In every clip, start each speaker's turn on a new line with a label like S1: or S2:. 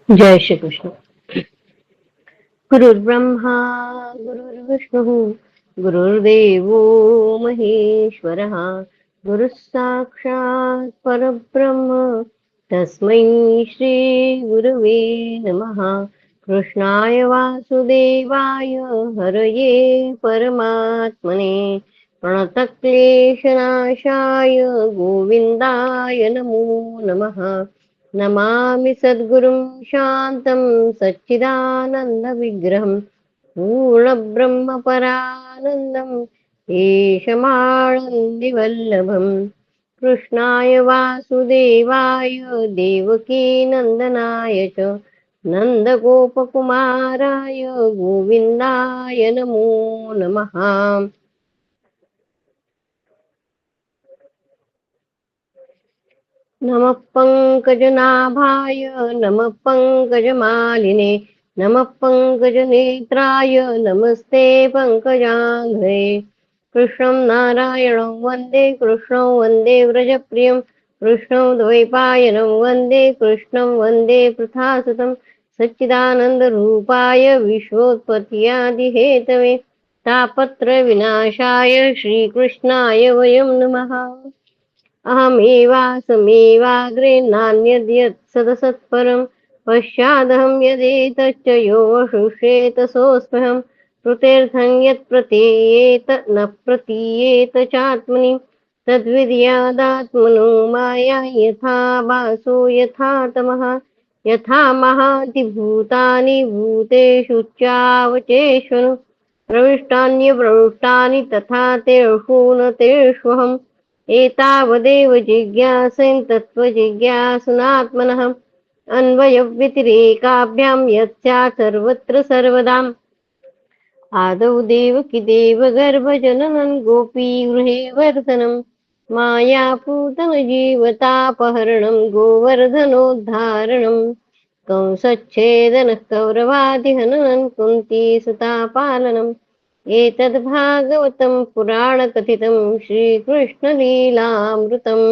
S1: जय श्री कृष्ण। गुरुर्ब्रह्मा गुरुर्विष्णुः गुरुर्देवो महेश्वरः गुरुः साक्षात् परब्रह्म तस्मै श्री गुरवे नमः। कृष्णाय वासुदेवाय हरये परमात्मने प्रणतक्लेशनाशाय गोविन्दाय नमो नमः। नमामि सद्गुरुं शान्तं सच्चिदानन्दविग्रहं पूर्णब्रह्मपरानन्दं ईशमानन्दिवल्लभम् कृष्णाय वासुदेवाय देवकीनन्दनाय च नन्दगोपकुमाराय गोविन्दाय नमो नमः। नमः पङ्कजनाभाय नमः पङ्कजमालिने नमः पङ्कजनेत्राय नमस्ते पङ्कजाङ्घ्रे। कृष्णं नारायणं वन्दे कृष्णं वन्दे व्रजप्रियं कृष्णं द्वैपायनं वन्दे कृष्णं वन्दे पृथासुतं सच्चिदानन्दरूपाय विश्वोत्पत्त्यादिहेतवे तापत्रविनाशाय श्रीकृष्णाय वयं नमः। अहमेवासमेवाग्रे नान्यद्यत् सदसत्परं पश्चादहं यदेतच्च यो वशुष्येत सोऽस्म्यहं कृतेऽर्थं यत् प्रतीयेत न प्रतीयेत चात्मनि तद्विद्यादात्मनो माया यथा वासो यथा तमः यथा महातिभूतानि भूतेषु चावचेष्वनु प्रविष्टान्यप्रविष्टानि तथा तेषु न तेष्वहम् एतावदेव जिज्ञासेन तत्त्वजिज्ञासनात्मनः अन्वयव्यतिरेकाभ्यां यत्स्यात् सर्वत्र सर्वदा आदौ देवकी देवगर्भजननं गोपीगृहे वर्धनं मायापूतनजीवतापहरणं गोवर्धनोद्धारणं कंसच्छेदनः कौरवादिहननं कुन्तीसुतापालनम् एतद्भागवतं पुराणकथितं श्रीकृष्णलीलामृतम्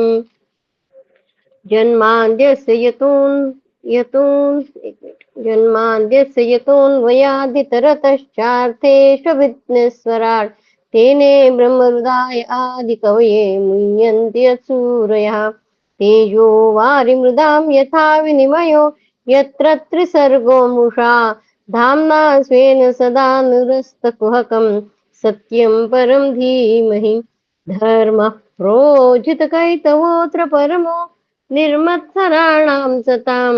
S1: जन्माद्यस्य यतोऽन्वयादितरतश्चार्थेष्वभिघ्नेश्वराट् तेने ब्रह्महृदाय आदिकवये मुह्यन्ति यत्सूरयः तेजो वारिमृदां यथा विनिमयो यत्र त्रिसर्गो मृषा धाम्ना स्वेन सदा निरस्तकुहकं सत्यं परं धीमहि धर्मः प्रोज्झितकैतवोऽत्र परमो निर्मत्सराणां सतां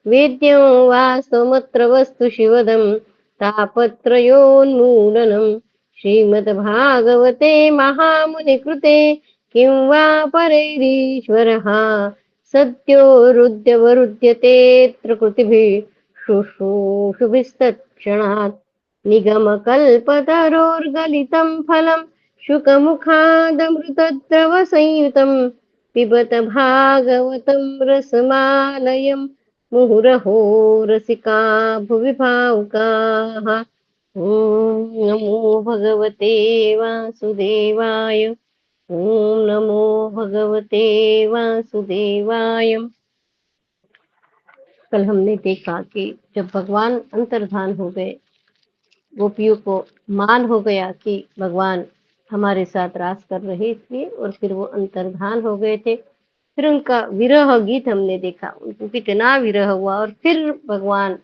S1: वेद्यं वास्तवमत्र वस्तु शिवदं तापत्रयोन्मूलनं श्रीमद्भागवते महामुनिकृते किं वा परैरीश्वरः सद्यो हृद्यवरुध्यतेऽत्र कृतिभिः शुश्रूषुभिस्तत्क्षणात् निगमकल्पतरोर्गलितं फलं शुकमुखादमृतद्रवसंयुतं पिबत भागवतं रसमालयं मुहुरहो रसिका भुवि भावुकाः। ॐ नमो भगवते वासुदेवाय। ॐ नमो भगवते वासुदेवाय। कल हमने देखा कि जब भगवान अंतर्धान हो गए, गोपियों को मान हो गया कि भगवान हमारे साथ रास कर रहे थे और फिर वो अंतर्धान हो गए थे। फिर उनका विरह गीत हमने देखा, उनको कितना विरह हुआ और फिर भगवान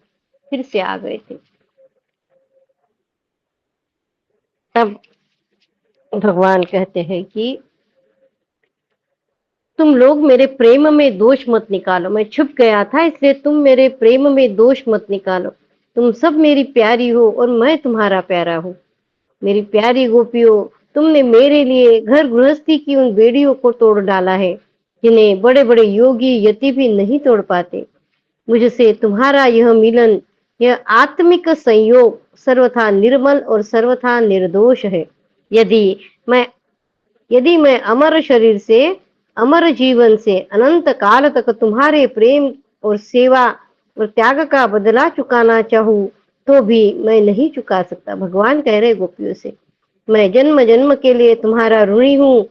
S1: फिर से आ गए थे। तब भगवान कहते हैं कि तुम लोग मेरे प्रेम में दोष मत निकालो, मैं छुप गया था इसलिए तुम मेरे प्रेम में दोष मत निकालो। तुम सब मेरी प्यारी हो और मैं तुम्हारा प्यारा हूँ। मेरी प्यारी गोपियों, तुमने मेरे लिए घर गृहस्थी की उन बेड़ियों को तोड़ डाला है जिन्हें बड़े बड़े योगी यति भी नहीं तोड़ पाते। मुझसे तुम्हारा यह मिलन, यह आत्मिक संयोग सर्वथा निर्मल और सर्वथा निर्दोष है। यदि मैं यदि मैं अमर शरीर से, अमर जीवन से अनंत काल तक तुम्हारे प्रेम और सेवा और त्याग का बदला चुकाना चाहूं तो भी मैं नहीं चुका सकता। भगवान कह रहे गोपियों से, मैं जन्म जन्म के लिए तुम्हारा ऋणी हूँ।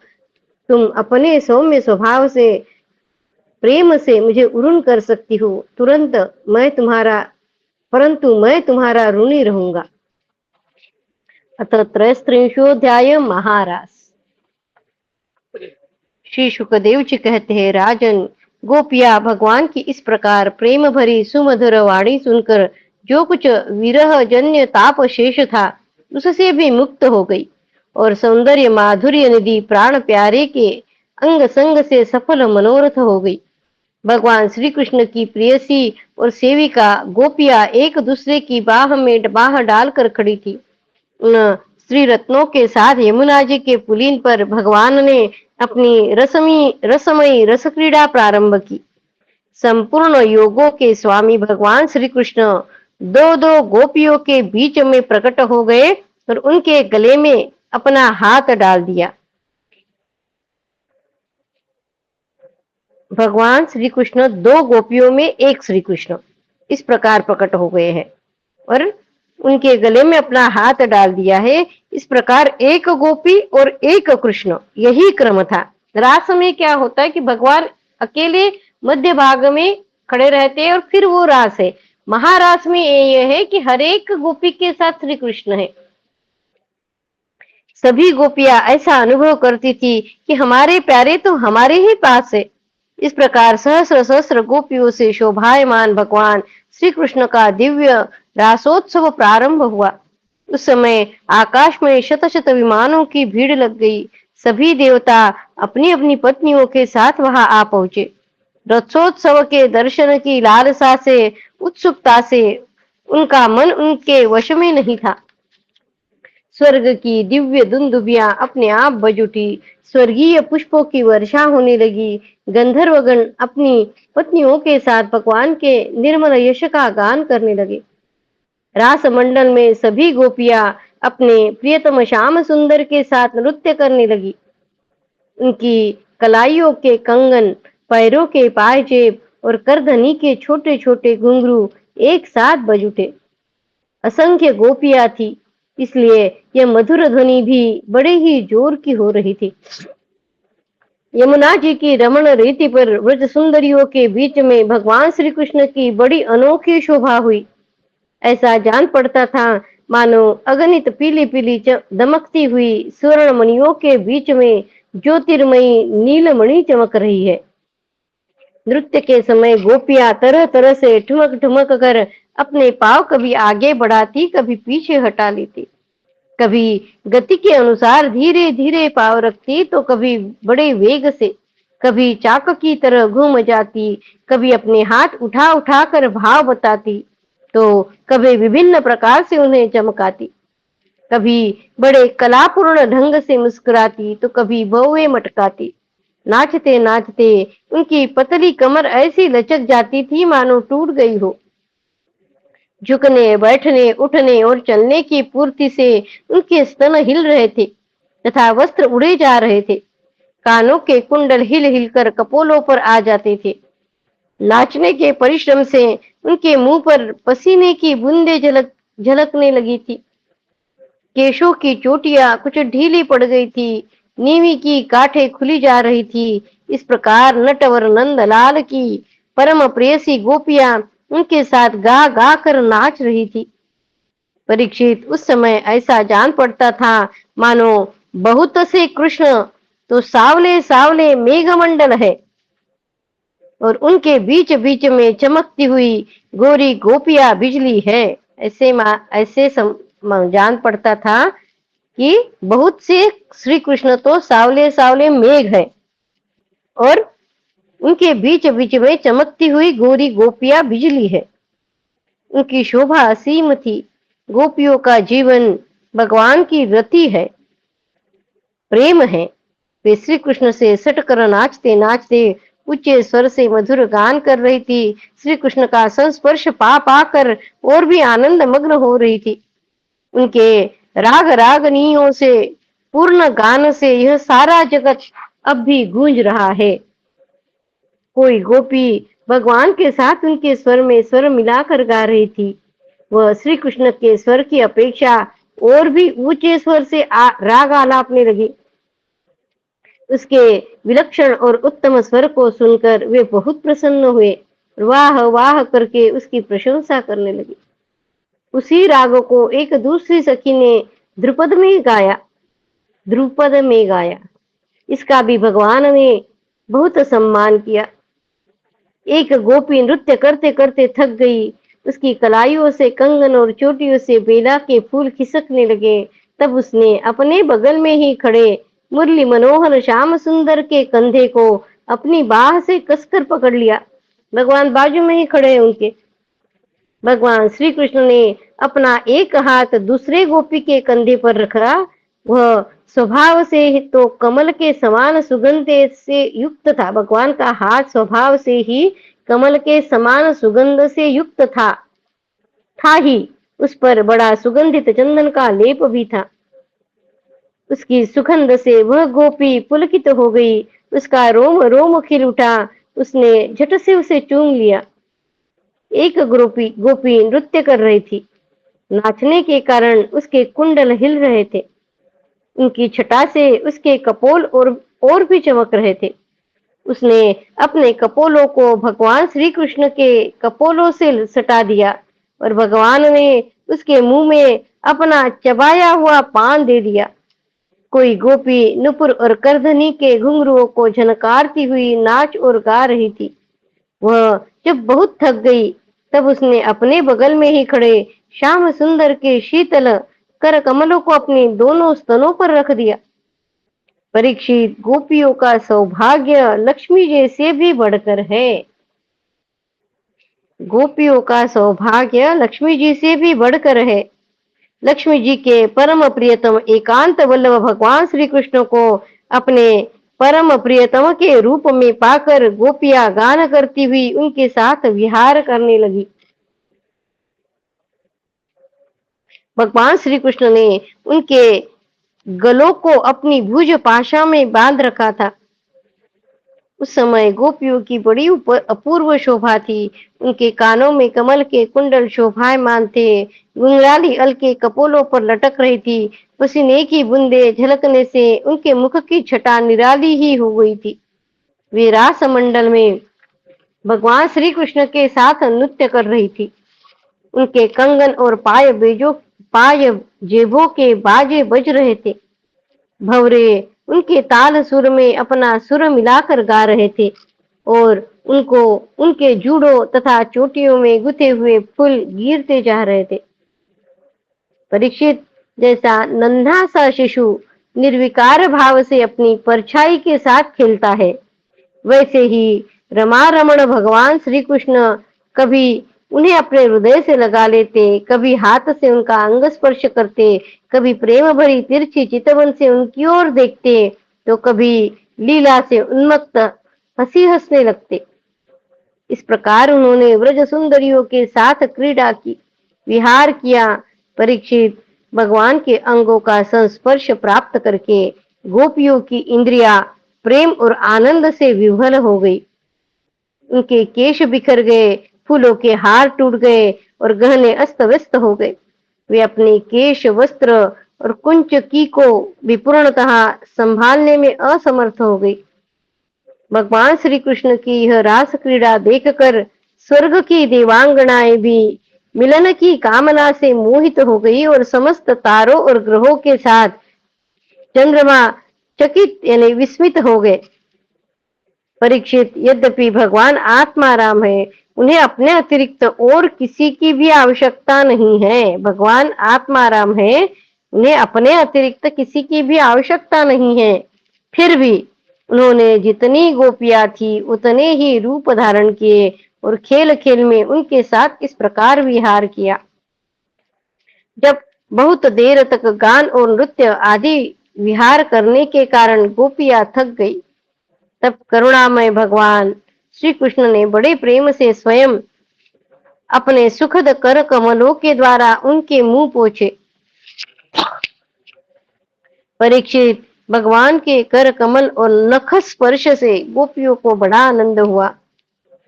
S1: तुम अपने सौम्य स्वभाव से प्रेम से मुझे उरुन कर सकती हो, तुरंत मैं तुम्हारा परंतु मैं तुम्हारा ऋणी रहूंगा। अतः त्रयस्त्रिंशोऽध्याय महारास। श्री सुखदेव जी कहते हैं, राजन, गोपिया भगवान की इस प्रकार प्रेम भरी सुमधुर वाणी सुनकर जो कुछ विरह जन्य ताप शेष था उससे भी मुक्त हो गई और सौंदर्य माधुर्य निधि प्राण प्यारे के अंग संग से सफल मनोरथ हो गई। भगवान श्री कृष्ण की प्रेयसी और सेविका गोपिया एक दूसरे की बाह में बाह डालकर खड़ी थी। उन श्री रत्नों के साथ यमुना जी के पुलीन पर भगवान ने अपनी रसमयी रस क्रीड़ा प्रारंभ की। संपूर्ण योगों के स्वामी भगवान श्री कृष्ण दो दो गोपियों के बीच में प्रकट हो गए और उनके गले में अपना हाथ डाल दिया। भगवान श्री कृष्ण दो गोपियों में एक श्री कृष्ण इस प्रकार प्रकट हो गए हैं और उनके गले में अपना हाथ डाल दिया है। इस प्रकार एक गोपी और एक कृष्ण, यही क्रम था। रास में क्या होता है कि भगवान अकेले मध्य भाग में खड़े रहते हैं और फिर वो रास है। महारास में ये है कि हर एक गोपी के साथ श्री कृष्ण है। सभी गोपियां ऐसा अनुभव करती थी कि हमारे प्यारे तो हमारे ही पास है। इस प्रकार सहस्र सहस्र गोपियों से शोभायमान भगवान श्री कृष्ण का दिव्य रासोत्सव प्रारंभ हुआ। उस समय आकाश में शत शत विमानों की भीड़ लग गई। सभी देवता अपनी अपनी पत्नियों के साथ वहां आ पहुंचे। रथोत्सव के दर्शन की लालसा से, उत्सुकता से उनका मन उनके वश में नहीं था। स्वर्ग की दिव्य दुंदुबियां अपने आप बज उठी। स्वर्गीय पुष्पों की वर्षा होने लगी। गंधर्वगण अपनी पत्नियों के साथ भगवान के निर्मल यश का गान करने लगे। रास मंडल में सभी गोपियां अपने प्रियतम श्याम सुंदर के साथ नृत्य करने लगी। उनकी कलाइयों के कंगन, पैरों के पायजेब और करधनी के छोटे छोटे घुंघरू एक साथ बज उठे। असंख्य गोपियां थी, इसलिए यह मधुर ध्वनि भी बड़े ही जोर की हो रही थी। यमुना जी की रमण रीति पर व्रज सुंदरियों के बीच में भगवान श्री कृष्ण की बड़ी अनोखी शोभा हुई। ऐसा जान पड़ता था मानो अगणित पीली पीली दमकती हुई स्वर्ण मणियों के बीच में ज्योतिर्मयी नीलमणि चमक रही है। नृत्य के समय गोपियां तरह तरह से ठुमक ठुमक कर अपने पांव कभी आगे बढ़ाती, कभी पीछे हटा लेती, कभी गति के अनुसार धीरे धीरे पांव रखती तो कभी बड़े वेग से, कभी चाक की तरह घूम जाती, कभी अपने हाथ उठा उठा कर भाव बताती तो कभी विभिन्न प्रकार से उन्हें चमकाती, कभी बड़े कलापूर्ण ढंग से मुस्कुराती तो कभी भौवे मटकाती। नाचते नाचते उनकी पतली कमर ऐसी लचक जाती थी मानो टूट गई हो। झुकने, बैठने, उठने और चलने की पूर्ति से उनके स्तन हिल रहे थे तथा वस्त्र उड़े जा रहे थे। कानों के कुंडल हिल हिलकर कपोलों पर आ जाते थे। नाचने के परिश्रम से उनके मुंह पर पसीने की बूंदें झलकने लगी थी। केशों की चोटियां कुछ ढीली पड़ गई थी। नीवी की गांठें खुली जा रही थी। इस प्रकार नटवर नंदलाल की परम प्रेयसी गोपियां उनके साथ गा गा कर नाच रही थी। परीक्षित, उस समय ऐसा जान पड़ता था मानो बहुत से कृष्ण तो सावले सावले मेघमंडल है और उनके बीच बीच में चमकती हुई गोरी गोपियां बिजली है। ऐसे जान पड़ता था कि बहुत से श्री कृष्ण तो सावले सावले मेघ है और उनके बीच बीच में चमकती हुई गोरी गोपियां बिजली है। उनकी शोभा असीम थी। गोपियों का जीवन भगवान की रति है, प्रेम है। वे श्री कृष्ण से सटकर नाचते नाचते ऊंचे स्वर से मधुर गान कर रही थी। श्री कृष्ण का संस्पर्श पा पाकर और भी आनंद मग्न हो रही थी। उनके राग रागनियों से पूर्ण गान से यह सारा जगत अब भी गूंज रहा है। कोई गोपी भगवान के साथ उनके स्वर में स्वर मिलाकर गा रही थी। वह श्री कृष्ण के स्वर की अपेक्षा और भी ऊंचे स्वर से राग आलापने लगी। उसके विलक्षण और उत्तम स्वर को सुनकर वे बहुत प्रसन्न हुए, वाह वाह करके उसकी प्रशंसा करने लगे। उसी राग को एक दूसरी सखी ने ध्रुपद में गाया। इसका भी भगवान ने बहुत सम्मान किया। एक गोपी नृत्य करते करते थक गई। उसकी कलाइयों से, कंगन और चोटियों से बेला के फूल खिसकने लगे। तब उसने अपने बगल में ही खड़े मुरली मनोहर श्याम सुंदर के कंधे को अपनी बाह से कसकर पकड़ लिया। भगवान बाजू में ही खड़े हैं उनके। भगवान श्री कृष्ण ने अपना एक हाथ दूसरे गोपी के कंधे पर रखा। वह स्वभाव से तो कमल के समान सुगंध से युक्त था। भगवान का हाथ स्वभाव से ही कमल के समान सुगंध से युक्त था ही। उस पर बड़ा सुगंधित चंदन का लेप भी था। उसकी सुगंध से वह गोपी पुलकित हो गई। उसका रोम रोम खिल उठा। उसने झट से उसे चूम लिया। एक गोपी नृत्य कर रही थी। नाचने के कारण उसके कुंडल हिल रहे थे। उनकी छटा से उसके कपोल और भी चमक रहे थे। उसने अपने कपोलों को भगवान श्री कृष्ण के कपोलों से सटा दिया और भगवान ने उसके मुंह में अपना चबाया हुआ पान दे दिया। कोई गोपी नुपुर और करधनी के घुंघरुओं को झनकारती हुई नाच और गा रही थी। वह जब बहुत थक गई तब उसने अपने बगल में ही खड़े श्याम सुंदर के शीतल कर कमलों को अपने दोनों स्तनों पर रख दिया। परीक्षित, गोपियों का सौभाग्य लक्ष्मी जी से भी बढ़कर है। गोपियों का सौभाग्य लक्ष्मी जी से भी बढ़कर है। लक्ष्मी जी के परम प्रियतम एकांत वल्लभ भगवान श्री कृष्ण को अपने परम प्रियतम के रूप में पाकर गोपियां गान करती हुई उनके साथ विहार करने लगी। भगवान श्री कृष्ण ने उनके गलों को अपनी भुज पाशा में बांध रखा था। उस समय गोपियों की बड़ी अपूर्व शोभा थी। उनके कानों में कमल के कुंडल शोभायमान थे। गुंगराली अलके कपोलों पर लटक रही थी। पसीने की बूंदे झलकने से उनके मुख की छटा निराली ही हो गई थी। वे रास मंडल में भगवान श्री कृष्ण के साथ नृत्य कर रही थी। उनके कंगन और पाय जेबों के बाजे बज रहे थे। भंवरे उनके ताल सुर में अपना सुर मिलाकर गा रहे थे और उनको उनके जूड़ों तथा चोटियों में गुथे हुए फूल गिरते जा रहे थे। परीक्षित, जैसा नन्हा सा शिशु निर्विकार भाव से अपनी परछाई के साथ खेलता है, वैसे ही रमा रमण भगवान श्री कृष्ण कभी उन्हें अपने हृदय से लगा लेते, कभी हाथ से उनका अंग स्पर्श करते, कभी प्रेम भरी तिरछी चितवन से उनकी ओर देखते, तो कभी लीला से उन्मत्त हंसी हंसने लगते। इस प्रकार उन्होंने व्रज सुंदरियों के साथ क्रीड़ा की, विहार किया। परीक्षित, भगवान के अंगों का संस्पर्श प्राप्त करके गोपियों की इंद्रियां प्रेम और आनंद से विह्वल हो गई। उनके केश बिखर गए, फूलों के हार टूट गए और गहने अस्त व्यस्त हो गए। वे अपने केश, वस्त्र और कुंचकी को भी पूर्णतः संभालने में असमर्थ हो गई। भगवान श्री कृष्ण की यह रास क्रीड़ा देखकर स्वर्ग की देवांगनाएं भी मिलन की कामना से मोहित हो गई और समस्त तारों और ग्रहों के साथ चंद्रमा चकित यानी विस्मित हो गए। परीक्षित, यद्यपि भगवान आत्माराम है, उन्हें अपने अतिरिक्त और किसी की भी आवश्यकता नहीं है। भगवान आत्माराम है, उन्हें अपने अतिरिक्त किसी की भी आवश्यकता नहीं है। फिर भी उन्होंने जितनी गोपियां थी उतने ही रूप धारण किए और खेल खेल में उनके साथ इस प्रकार विहार किया। जब बहुत देर तक गान और नृत्य आदि विहार करने के कारण गोपियां थक गई, तब करुणामय भगवान श्री कृष्ण ने बड़े प्रेम से स्वयं अपने सुखद कर कमलों के द्वारा उनके मुंह पोंछे। परीक्षित, भगवान के कर कमल और नख स्पर्श से गोपियों को बड़ा आनंद हुआ।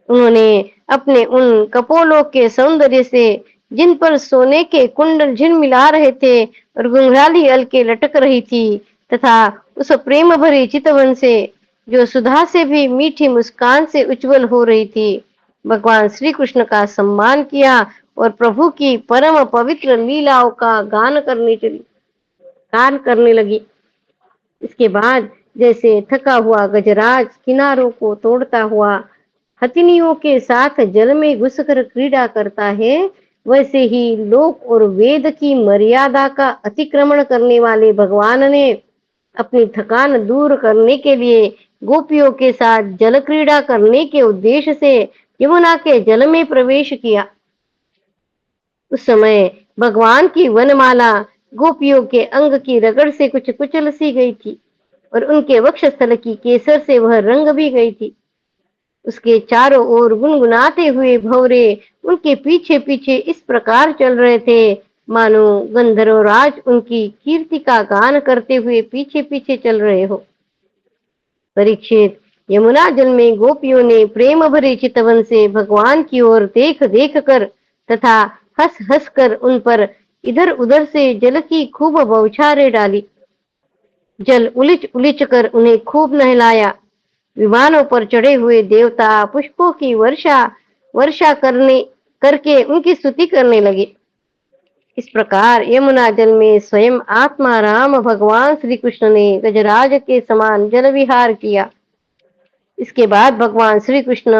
S1: उन्होंने अपने उन कपोलों के सौंदर्य से, जिन पर सोने के कुंडल झिलमिला रहे थे और घुंघराली अलके लटक रही थी, तथा उस प्रेम भरे चितवन से जो सुधा से भी मीठी मुस्कान से उज्जवल हो रही थी, भगवान श्री कृष्ण का सम्मान किया और प्रभु की परम पवित्र लीलाओं का गान करने लगी। इसके बाद जैसे थका हुआ गजराज किनारों को तोड़ता हुआ हथिनियों के साथ जल में घुसकर क्रीड़ा करता है, वैसे ही लोक और वेद की मर्यादा का अतिक्रमण करने वाले भगवान ने अपनी थकान दूर करने के लिए गोपियों के साथ जल क्रीड़ा करने के उद्देश्य से यमुना के जल में प्रवेश किया। उस समय भगवान की वनमाला गोपियों के अंग की रगड़ से कुछ कुचल सी गई थी और उनके वक्षस्थल की केसर से वह रंग भी गई थी। उसके चारों ओर गुनगुनाते हुए भंवरे उनके पीछे पीछे इस प्रकार चल रहे थे मानो गंधर्वराज उनकी कीर्ति का गान करते हुए पीछे पीछे चल रहे हो। परीक्षित, यमुना जल में गोपियों ने प्रेम भरे चितवन से भगवान की ओर देख देख कर तथा हंस हंस कर उन पर इधर उधर से जल की खूब बौछारें डाली। जल उलिच उलिच कर उन्हें खूब नहलाया। विमानों पर चढ़े हुए देवता पुष्पों की वर्षा वर्षा करके उनकी स्तुति करने लगे। इस प्रकार यमुना जल में स्वयं आत्मा राम भगवान श्री कृष्ण ने गजराज के समान जल विहार किया। इसके बाद भगवान श्री कृष्ण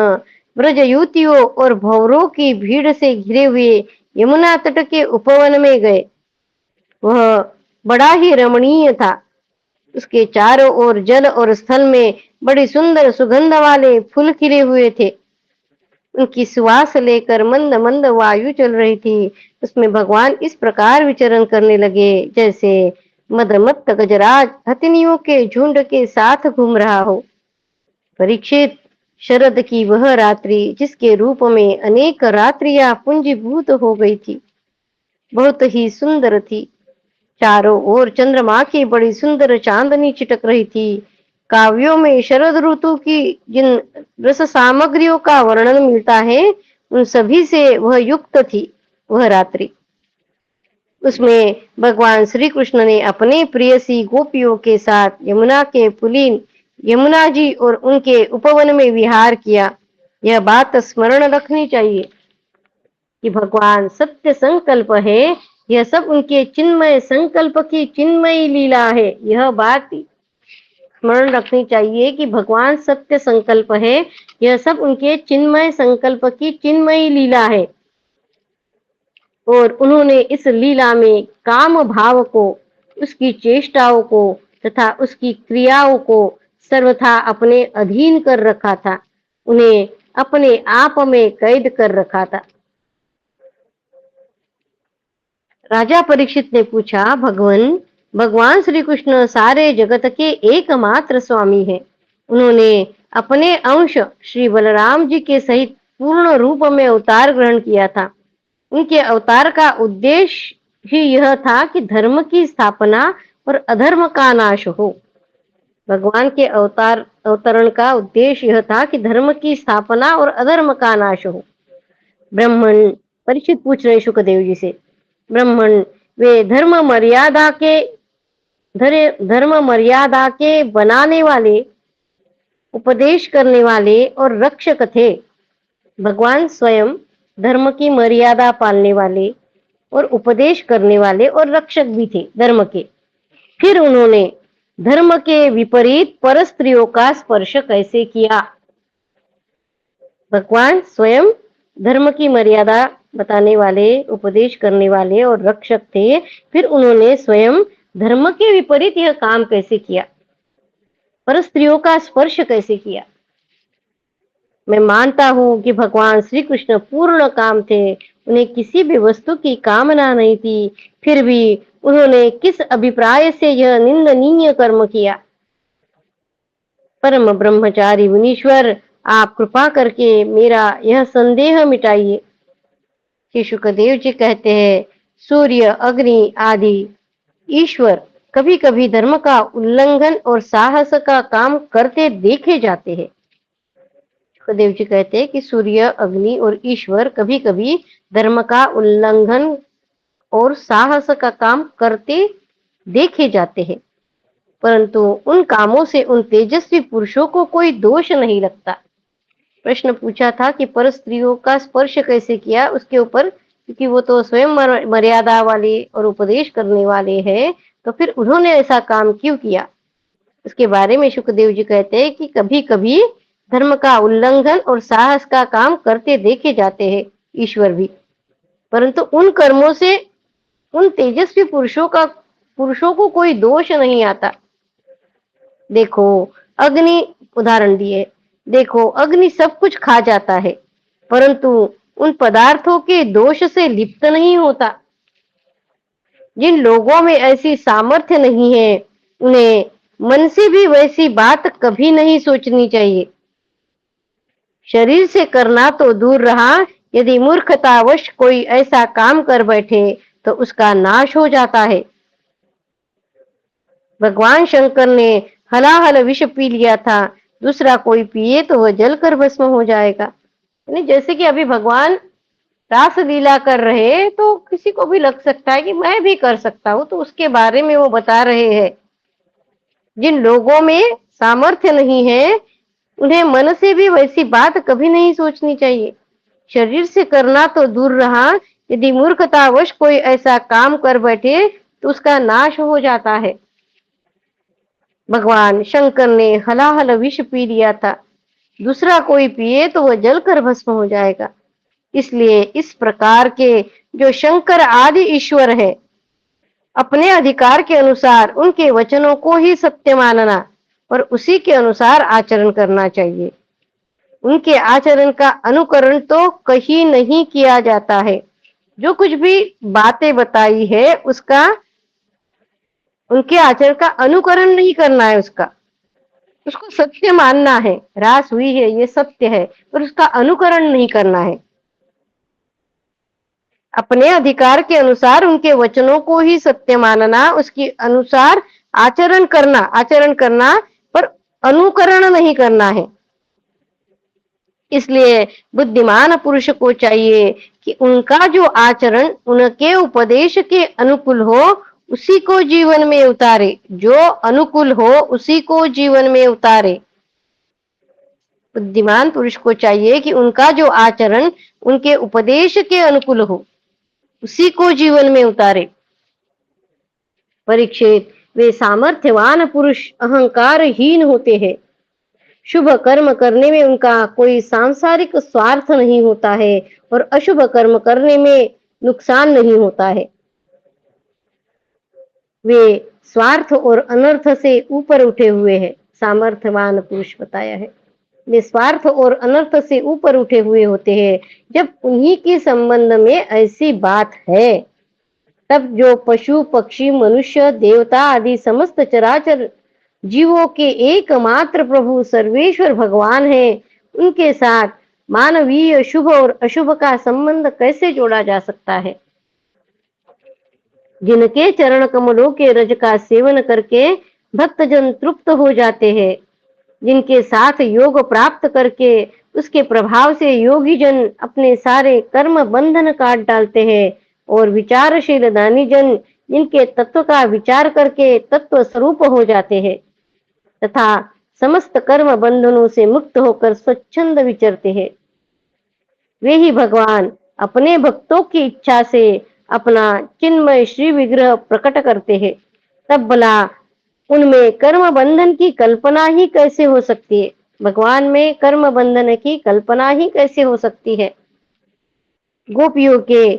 S1: ब्रज युवतियों और भंवरों की भीड़ से घिरे हुए यमुना तट के उपवन में गए। वह बड़ा ही रमणीय था। उसके चारों ओर जल और स्थल में बड़ी सुंदर सुगंध वाले फूल खिले हुए थे। उनकी सुवास लेकर मंद मंद वायु चल रही थी। उसमें भगवान इस प्रकार विचरण करने लगे जैसे मदमत्त गजराज हथिनियों के झुंड के साथ घूम रहा हो। परीक्षित, शरद की वह रात्रि जिसके रूप में अनेक रात्रियां पुंजीभूत हो गई थी, बहुत ही सुंदर थी। चारों ओर चंद्रमा की बड़ी सुंदर चांदनी चिटक रही थी। काव्यों में शरद ऋतु की जिन रस सामग्रियों का वर्णन मिलता है उन सभी से वह युक्त थी वह रात्रि। उसमें भगवान श्री कृष्ण ने अपने प्रियसी गोपियों के साथ यमुना के पुलीन यमुना जी और उनके उपवन में विहार किया। यह बात स्मरण रखनी चाहिए कि भगवान सत्य संकल्प है। यह सब उनके चिन्मय संकल्प की चिन्मयी लीला है। यह बात स्मरण रखनी चाहिए कि भगवान सत्य संकल्प है। यह सब उनके चिन्मय संकल्प की चिन्मयी लीला है और उन्होंने इस लीला में काम भाव को, उसकी चेष्टाओं को तथा उसकी क्रियाओं को सर्वथा अपने अधीन कर रखा था। उन्हें अपने आप में कैद कर रखा था। राजा परीक्षित ने पूछा, भगवान श्री कृष्ण सारे जगत के एकमात्र स्वामी हैं। उन्होंने अपने अंश श्री बलराम जी के सहित पूर्ण रूप में अवतार ग्रहण किया था। उनके अवतार का उद्देश्य ही यह था कि धर्म की स्थापना और अधर्म का नाश हो। भगवान के अवतरण का उद्देश्य यह था कि धर्म की स्थापना और अधर्म का नाश हो। ब्राह्मण, परीक्षित पूछ रहे शुकदेव जी से, ब्राह्मण वे धर्म मर्यादा के बनाने वाले, उपदेश करने वाले और रक्षक थे। भगवान स्वयं धर्म की मर्यादा पालने वाले और उपदेश करने वाले और रक्षक भी थे धर्म के। फिर उन्होंने धर्म के विपरीत पर स्त्रियों का स्पर्श कैसे किया? भगवान स्वयं धर्म की मर्यादा बताने वाले, उपदेश करने वाले और रक्षक थे। फिर उन्होंने स्वयं धर्म के विपरीत यह काम कैसे किया? पर स्त्रियों का स्पर्श कैसे किया? मैं मानता हूं कि भगवान श्री कृष्ण पूर्ण काम थे। उन्हें किसी भी वस्तु की कामना नहीं थी। फिर भी उन्होंने किस अभिप्राय से यह निंदनीय कर्म किया? परम ब्रह्मचारी मुनीश्वर, आप कृपा करके मेरा यह संदेह मिटाइए। श्री शुकदेव जी कहते हैं, सूर्य, अग्नि आदि ईश्वर कभी कभी धर्म का उल्लंघन और साहस का काम करते देखे जाते हैं। शुकदेव जी कहते हैं कि सूर्य, अग्नि और ईश्वर कभी कभी धर्म का उल्लंघन और साहस का काम करते देखे जाते हैं। परंतु उन कामों से उन तेजस्वी पुरुषों को कोई दोष नहीं लगता। प्रश्न पूछा था कि पर स्त्रियों का स्पर्श कैसे किया, उसके ऊपर, क्योंकि वो तो स्वयं मर्यादा वाले और उपदेश करने वाले हैं, तो फिर उन्होंने ऐसा काम क्यों किया? उसके बारे में शुकदेव जी कहते हैं कि कभी-कभी धर्म का उल्लंघन और साहस का काम करते देखे जाते हैं ईश्वर भी, परंतु उन कर्मों से उन तेजस्वी पुरुषों को कोई दोष नहीं आता। देखो अग्नि, उदाहरण दिए, देखो अग्नि सब कुछ खा जाता है, परंतु उन पदार्थों के दोष से लिप्त नहीं होता। जिन लोगों में ऐसी सामर्थ्य नहीं है, उन्हें मन से भी वैसी बात कभी नहीं सोचनी चाहिए। शरीर से करना तो दूर रहा, यदि मूर्खतावश कोई ऐसा काम कर बैठे तो उसका नाश हो जाता है। भगवान शंकर ने हलाहल विष पी लिया था, दूसरा कोई पिए तो वह जलकर भस्म हो जाएगा। यानी जैसे कि अभी भगवान रास लीला कर रहे, तो किसी को भी लग सकता है कि मैं भी कर सकता हूँ, तो उसके बारे में वो बता रहे हैं। जिन लोगों में सामर्थ्य नहीं है, उन्हें मन से भी वैसी बात कभी नहीं सोचनी चाहिए। शरीर से करना तो दूर रहा, यदि मूर्खतावश कोई ऐसा काम कर बैठे तो उसका नाश हो जाता है। भगवान शंकर ने हलाहल विष पी लिया था, दूसरा कोई पिए तो वह जलकर भस्म हो जाएगा। इसलिए इस प्रकार के जो शंकर आदि ईश्वर है, अपने अधिकार के अनुसार उनके वचनों को ही सत्य मानना और उसी के अनुसार आचरण करना चाहिए। उनके आचरण का अनुकरण तो कहीं नहीं किया जाता है। जो कुछ भी बातें बताई है, उसका, उनके आचरण का अनुकरण नहीं करना है, उसको सत्य मानना है। रास हुई है, ये सत्य है, पर उसका अनुकरण नहीं करना है। अपने अधिकार के अनुसार उनके वचनों को ही सत्य मानना, उसके अनुसार आचरण करना, पर अनुकरण नहीं करना है। इसलिए बुद्धिमान पुरुष को चाहिए कि उनका जो आचरण उनके उपदेश के अनुकूल हो, उसी को जीवन में उतारे। जो अनुकूल हो उसी को जीवन में उतारे। बुद्धिमान पुरुष को चाहिए कि उनका जो आचरण उनके उपदेश के अनुकूल हो, उसी को जीवन में उतारे। परीक्षित, वे सामर्थ्यवान पुरुष अहंकारहीन होते हैं। शुभ कर्म करने में उनका कोई सांसारिक स्वार्थ नहीं होता है और अशुभ कर्म करने में नुकसान नहीं होता है। वे स्वार्थ और अनर्थ से ऊपर उठे हुए हैं। सामर्थ्यवान पुरुष बताया है, वे स्वार्थ और अनर्थ से ऊपर उठे हुए होते हैं। जब उन्हीं के संबंध में ऐसी बात है, तब जो पशु पक्षी मनुष्य देवता आदि समस्त चराचर जीवों के एकमात्र प्रभु सर्वेश्वर भगवान है, उनके साथ मानवीय शुभ और अशुभ का संबंध कैसे जोड़ा जा सकता है? जिनके चरण कमलों के रज का सेवन करके भक्तजन तृप्त हो जाते हैं, जिनके साथ योग प्राप्त करके उसके प्रभाव से योगी जन अपने सारे कर्म बंधन काट डालते हैं, और विचारशील दानी जन जिनके तत्व का विचार करके तत्व स्वरूप हो जाते हैं तथा समस्त कर्म बंधनों से मुक्त होकर स्वच्छंद विचरते हैं, वे ही भगवान अपने भक्तों की इच्छा से अपना चिन्मय श्री विग्रह प्रकट करते हैं। तब भला उनमें कर्म बंधन की कल्पना ही कैसे हो सकती है? भगवान में कर्म बंधन की कल्पना ही कैसे हो सकती है? गोपियों के,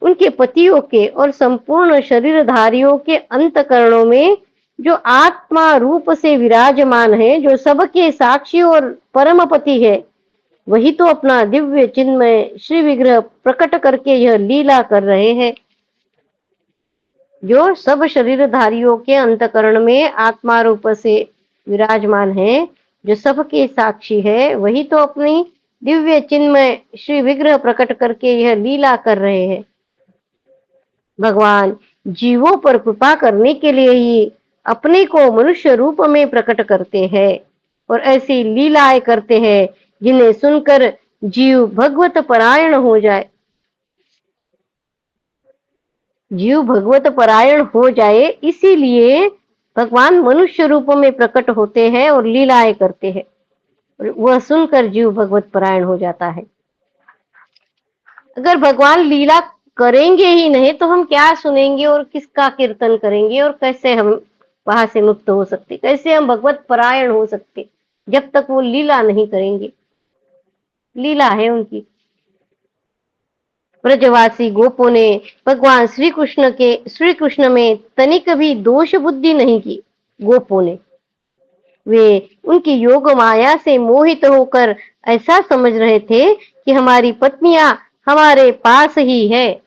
S1: उनके पतियों के और संपूर्ण शरीरधारियों के अंतकरणों में जो आत्मा रूप से विराजमान है, जो सबके साक्षी और परम पति है, वही तो अपना दिव्य चिन्मय श्री विग्रह प्रकट करके यह लीला कर रहे हैं। जो सब शरीरधारियों के अंतकरण में आत्मा रूप से विराजमान है, जो सबके साक्षी है, वही तो अपनी दिव्य चिन्मय श्री विग्रह प्रकट करके यह लीला कर रहे हैं। भगवान जीवों पर कृपा करने के लिए ही अपने को मनुष्य रूप में प्रकट करते हैं और ऐसी लीलाएं करते हैं जिन्हें सुनकर जीव भगवत परायण हो जाए। जीव भगवत परायण हो जाए, इसीलिए भगवान मनुष्य रूप में प्रकट होते हैं और लीलाएं करते हैं। वह सुनकर जीव भगवत परायण हो जाता है। अगर भगवान लीला करेंगे ही नहीं तो हम क्या सुनेंगे और किसका कीर्तन करेंगे और कैसे हम वहां से मुक्त हो सकते, कैसे हम भगवत परायण हो सकते जब तक वो लीला नहीं करेंगे। लीला है उनकी। ब्रजवासी गोपों ने भगवान श्री कृष्ण में तनिक भी दोष बुद्धि नहीं की। गोपों ने, वे उनकी योग माया से मोहित होकर ऐसा समझ रहे थे कि हमारी पत्नियां हमारे पास ही है।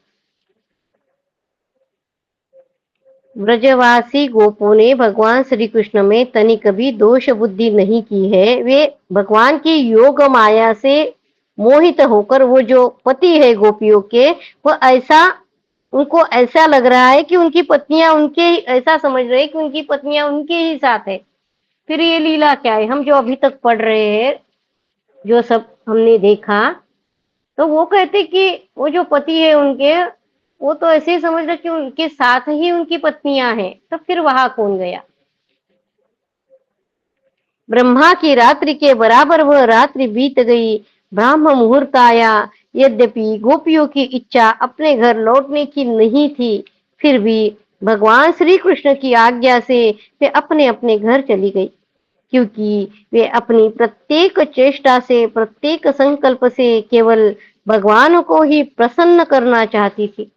S1: ब्रजवासी गोपों ने भगवान श्री कृष्ण में तनिक भी दोष बुद्धि नहीं की है। वे भगवान की योग माया से मोहित होकर, वो जो पति है गोपियों के, वो ऐसा, उनको ऐसा लग रहा है कि उनकी पत्नियां उनके, ऐसा समझ रहे हैं कि उनकी पत्नियां उनके ही साथ है। फिर ये लीला क्या है? हम जो अभी तक पढ़ रहे हैं, जो सब हमने देखा, तो वो कहते कि वो जो पति है उनके, वो तो ऐसे ही समझ रहे कि उनके साथ ही उनकी पत्नियां हैं। तो फिर वहां कौन गया? ब्रह्मा की रात्रि के बराबर वह रात्रि बीत गई। ब्राह्म मुहूर्त आया। यद्यपि गोपियों की इच्छा अपने घर लौटने की नहीं थी, फिर भी भगवान श्री कृष्ण की आज्ञा से वे अपने अपने घर चली गई, क्योंकि वे अपनी प्रत्येक चेष्टा से, प्रत्येक संकल्प से केवल भगवान को ही प्रसन्न करना चाहती थी।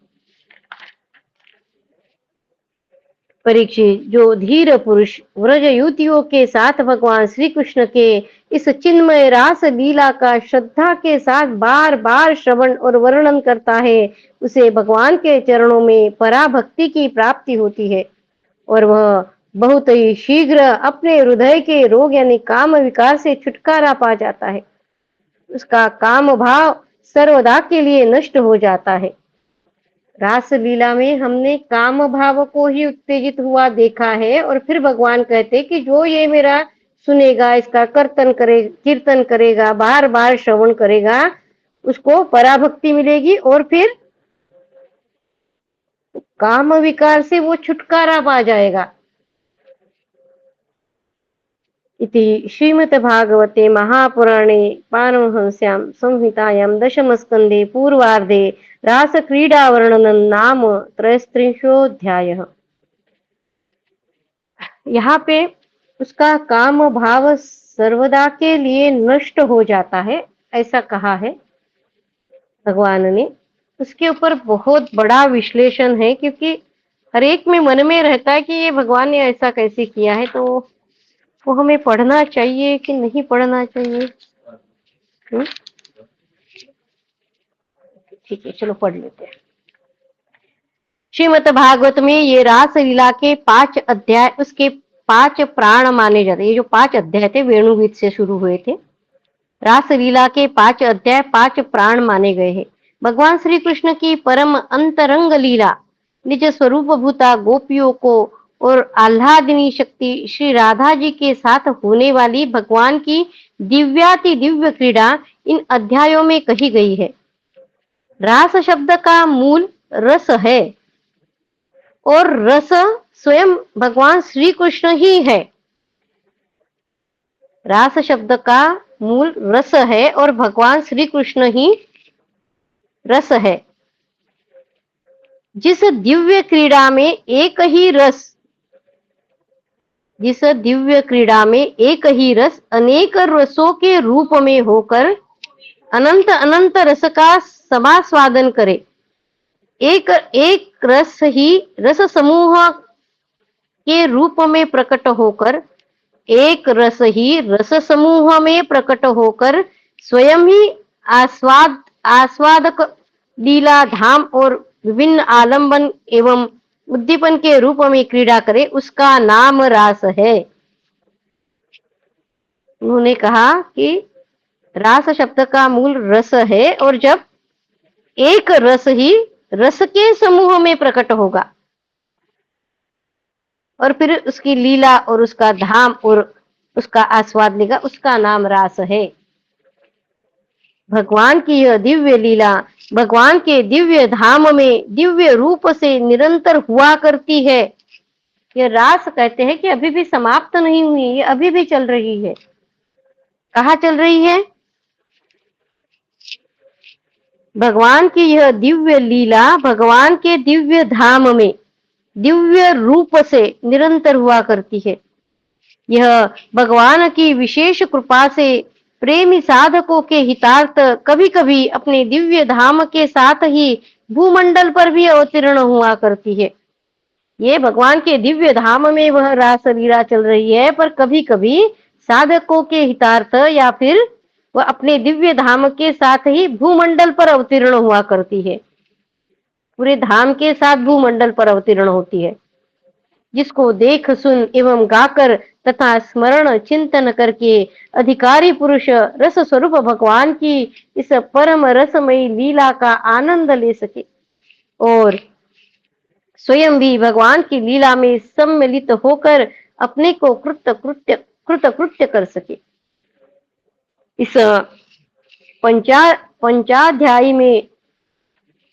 S1: परीक्षित, जो धीर पुरुष व्रज युवतियों के साथ भगवान श्री कृष्ण के इस चिन्मय रास लीला का श्रद्धा के साथ बार बार श्रवण और वर्णन करता है, उसे भगवान के चरणों में पराभक्ति की प्राप्ति होती है और वह बहुत ही शीघ्र अपने हृदय के रोग यानी काम विकार से छुटकारा पा जाता है। उसका काम भाव सर्वदा के लिए नष्ट हो जाता है। रास लीला में हमने काम भाव को ही उत्तेजित हुआ देखा है और फिर भगवान कहते कि जो ये मेरा सुनेगा, इसका कीर्तन करेगा, बार बार श्रवण करेगा, उसको पराभक्ति मिलेगी और फिर काम विकार से वो छुटकारा पा जाएगा। इति श्रीमद्भागवते महापुराणे पारमहंस्यां संहितायां दशमस्कन्धे पूर्वार्धे रासक्रीडावर्णनं नाम त्रयस्त्रिंशोऽध्यायः। यहाँ पे उसका काम भाव सर्वदा के लिए नष्ट हो जाता है, ऐसा कहा है भगवान ने। उसके ऊपर बहुत बड़ा विश्लेषण है, क्योंकि हर एक में मन में रहता है कि ये भगवान ने ऐसा कैसे किया है, तो वो हमें पढ़ना चाहिए कि नहीं पढ़ना चाहिए। ठीक है, चलो पढ़ लेते हैं। श्रीमद् भागवत में ये रास लीला के 5 अध्याय, उसके 5 प्राण माने जाते हैं। ये जो 5 अध्याय थे वेणुगीत से शुरू हुए थे। रास लीला के 5 अध्याय 5 प्राण माने गए हैं। भगवान श्री कृष्ण की परम अंतरंग लीला, निज स्वरूप भूता गोपियों को और आह्लादिनी शक्ति श्री राधा जी के साथ होने वाली भगवान की दिव्याति दिव्य क्रीड़ा इन अध्यायों में कही गई है। रास शब्द का मूल रस है और रस स्वयं भगवान श्री कृष्ण ही है। रास शब्द का मूल रस है और भगवान श्री कृष्ण ही रस है। जिस दिव्य क्रीड़ा में एक ही रस, जिस दिव्य क्रीड़ा में एक ही रस अनेक रसों के रूप में होकर अनंत अनंत रस का समास्वादन करे, एक एक रस ही रस समूह के रूप में प्रकट होकर, एक रस ही रस समूह में प्रकट होकर स्वयं ही आस्वादक लीला धाम और विभिन्न आलंबन एवं उद्दीपन के रूप में क्रीड़ा करे, उसका नाम रास है। उन्होंने कहा कि रास शब्द का मूल रस है और जब एक रस ही रस के समूह में प्रकट होगा और फिर उसकी लीला और उसका धाम और उसका आस्वाद लेगा, उसका नाम रास है। भगवान की यह दिव्य लीला भगवान के दिव्य धाम में दिव्य रूप से निरंतर हुआ करती है। ये रास कहते हैं कि अभी भी समाप्त नहीं हुई, ये अभी भी चल रही है। कहाँ चल रही है? भगवान की यह दिव्य लीला भगवान के दिव्य धाम में दिव्य रूप से निरंतर हुआ करती है। यह भगवान की विशेष कृपा से प्रेमी साधकों के हितार्थ कभी कभी अपने दिव्य धाम के साथ ही भूमंडल पर भी अवतीर्ण हुआ करती है। ये भगवान के दिव्य धाम में वह रास लीला चल रही है, पर कभी कभी साधकों के हितार्थ या फिर वह अपने दिव्य धाम के साथ ही भूमंडल पर अवतीर्ण हुआ करती है। पूरे धाम के साथ भूमंडल पर अवतीर्ण होती है, जिसको देख सुन एवं गाकर तथा स्मरण चिंतन करके अधिकारी पुरुष रस स्वरूप भगवान की इस परम रसमयी लीला का आनंद ले सके और स्वयं भी भगवान की लीला में सम्मिलित होकर अपने को कृतकृत्य कर सके। इस पंचाध्यायी में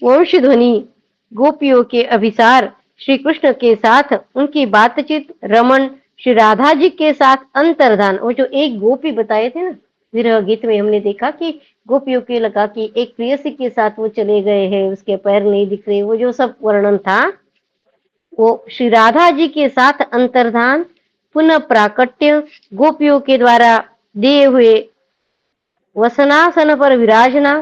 S1: वंशध्वनि गोपियों के अभिसार, श्री कृष्ण के साथ उनकी बातचीत, रमन श्री राधा जी के साथ अंतर्धान, वो जो एक गोपी बताए थे ना विरह गीत में, हमने देखा कि गोपियों के लगा कि एक प्रेयसी के साथ वो चले गए हैं, उसके पैर नहीं दिख रहे, वो जो सब वर्णन था, वो श्री राधा जी के साथ अंतर्धान, पुनः प्राकट्य, गोपियों के द्वारा दिए हुए वसनासन पर विराजना,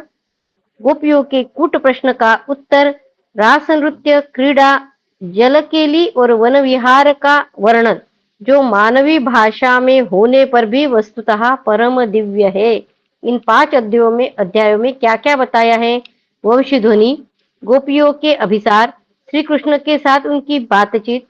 S1: गोपियों के कूट प्रश्न का उत्तर, रास नृत्य, क्रीड़ा, जलकेली और वन विहार का वर्णन, जो मानवी भाषा में होने पर भी वस्तुतः परम दिव्य है। इन 5 अध्यायों में क्या क्या बताया है? वंशध्वनि, गोपियों के अभिसार, श्री कृष्ण के साथ उनकी बातचीत,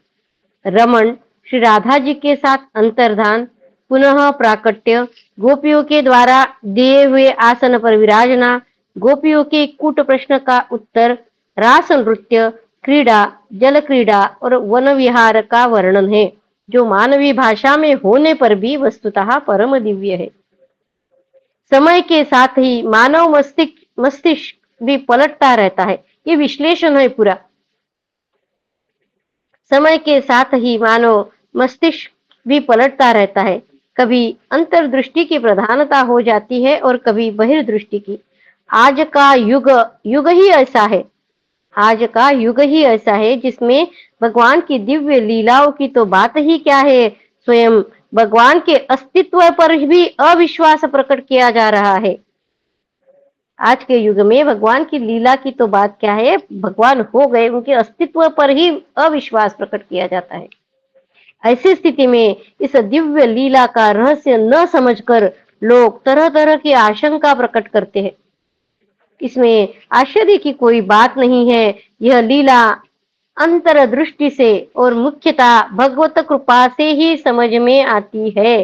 S1: रमन श्री राधा जी के साथ अंतर्धान, पुनः प्राकट्य, गोपियों के द्वारा दिए हुए आसन पर विराजना, गोपियों के कूट प्रश्न का उत्तर, रास नृत्य, क्रीड़ा, जल क्रीड़ा और वन विहार का वर्णन है, जो मानवीय भाषा में होने पर भी वस्तुतः परम दिव्य है। समय के साथ ही मानव मस्तिष्क भी पलटता रहता है, ये विश्लेषण है पूरा। समय के साथ ही मानव मस्तिष्क भी पलटता रहता है, कभी अंतर्दृष्टि की प्रधानता हो जाती है और कभी बहिर्दृष्टि की। आज का युग ही ऐसा है, आज का युग ही ऐसा है जिसमें भगवान की दिव्य लीलाओं की तो बात ही क्या है, स्वयं भगवान के अस्तित्व पर भी अविश्वास प्रकट किया जा रहा है। आज के युग में भगवान की लीला की तो बात क्या है, भगवान हो गए, उनके अस्तित्व पर ही अविश्वास प्रकट किया जाता है। ऐसी स्थिति में इस दिव्य लीला का रहस्य न समझकर लोग तरह तरह की आशंका प्रकट करते हैं। इसमें आश्चर्य की कोई बात नहीं है। यह लीला अंतर्दृष्टि से और मुख्यतः भगवत कृपा से ही समझ में आती है।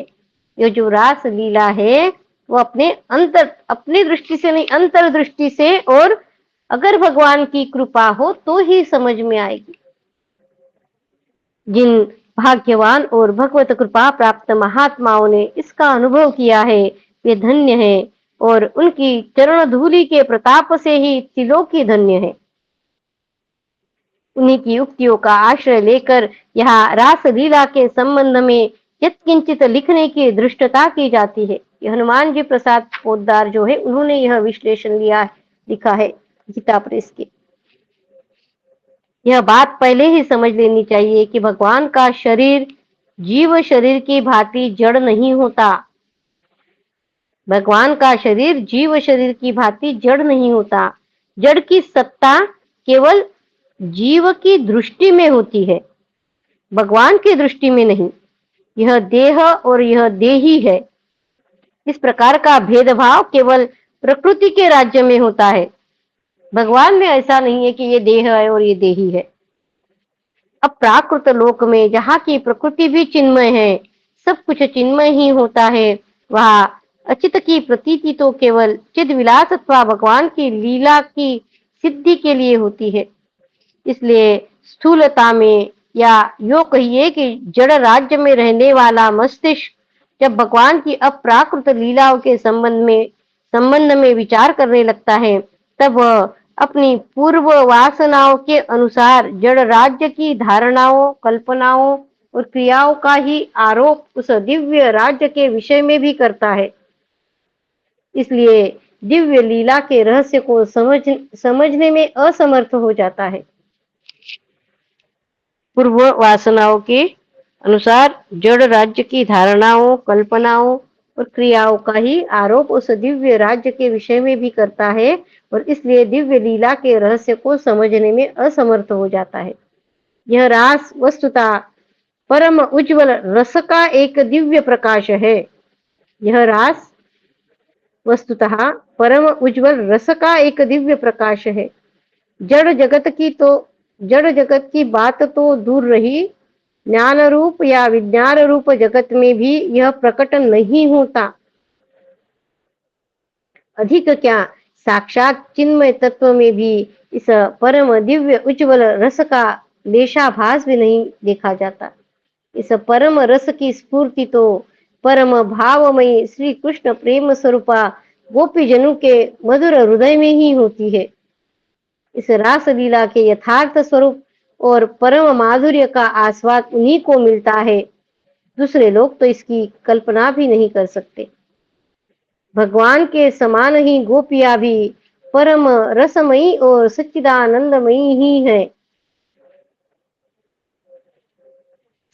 S1: ये जो रास लीला है वो अपनी दृष्टि से नहीं, अंतर्दृष्टि से, और अगर भगवान की कृपा हो तो ही समझ में आएगी। जिन भाग्यवान और भगवत कृपा प्राप्त महात्माओं ने इसका अनुभव किया है वे धन्य है और उनकी चरण धूलि के प्रताप से ही त्रिलोकी धन्य है। उन्हीं की युक्तियों का आश्रय लेकर यहाँ रास लीला के संबंध में यत्किंचित लिखने की दृष्टता की जाती है। हनुमान जी प्रसाद पोद्दार जो है उन्होंने यह विश्लेषण लिखा है गीता प्रेस के। यह बात पहले ही समझ लेनी चाहिए कि भगवान का शरीर जीव शरीर की भांति जड़ नहीं होता। भगवान का शरीर जीव शरीर की भांति जड़ नहीं होता। जड़ की सत्ता केवल जीव की दृष्टि में होती है, भगवान की दृष्टि में नहीं। यह देह और यह देही है। इस प्रकार का भेदभाव केवल प्रकृति के राज्य में होता है। भगवान में ऐसा नहीं है कि ये देह है और ये देही है। अब प्राकृत लोक में जहाँ की प्रकृति भी चिन्मय है, सब कुछ चिन्मय ही होता है, वहाँ अचित की प्रतीति तो केवल चिद विलास अथवा भगवान की लीला की सिद्धि के लिए होती है। इसलिए स्थूलता में या यो कहिए कि जड़ राज्य में रहने वाला मस्तिष्क जब भगवान की अप्राकृत लीलाओं के संबंध में विचार करने लगता है, तब वह अपनी पूर्व वासनाओं के अनुसार जड़ राज्य की धारणाओं, कल्पनाओं और क्रियाओं का ही आरोप उस दिव्य राज्य के विषय में भी करता है। इसलिए दिव्य लीला के रहस्य को समझने में असमर्थ हो जाता है। पूर्व वासनाओं के अनुसार जड़ राज्य की धारणाओं, कल्पनाओं और क्रियाओं का ही आरोप उस दिव्य राज्य के विषय में भी करता है और इसलिए दिव्य लीला के रहस्य को समझने में असमर्थ हो जाता है। यह रास वस्तुतः परम उज्ज्वल रस का एक दिव्य प्रकाश है। यह रास वस्तुतः परम उज्ज्वल रस का एक दिव्य प्रकाश है। जड़ जगत की बात तो दूर रही, ज्ञान रूप या विज्ञान रूप जगत में भी यह प्रकट नहीं होता। अधिक क्या, साक्षात चिन्मय तत्व में भी इस परम दिव्य उज्ज्वल रस का लेशाभास भी नहीं देखा जाता। इस परम रस की स्फूर्ति तो परम भावमयी श्री कृष्ण प्रेम स्वरूपा गोपी जनों के मधुर हृदय में ही होती है। इस रास लीला के यथार्थ स्वरूप और परम माधुर्य का आस्वाद उन्हीं को मिलता है। दूसरे लोग तो इसकी कल्पना भी नहीं कर सकते। भगवान के समान ही गोपियां भी परम रसमयी और सच्चिदानंदमयी ही है।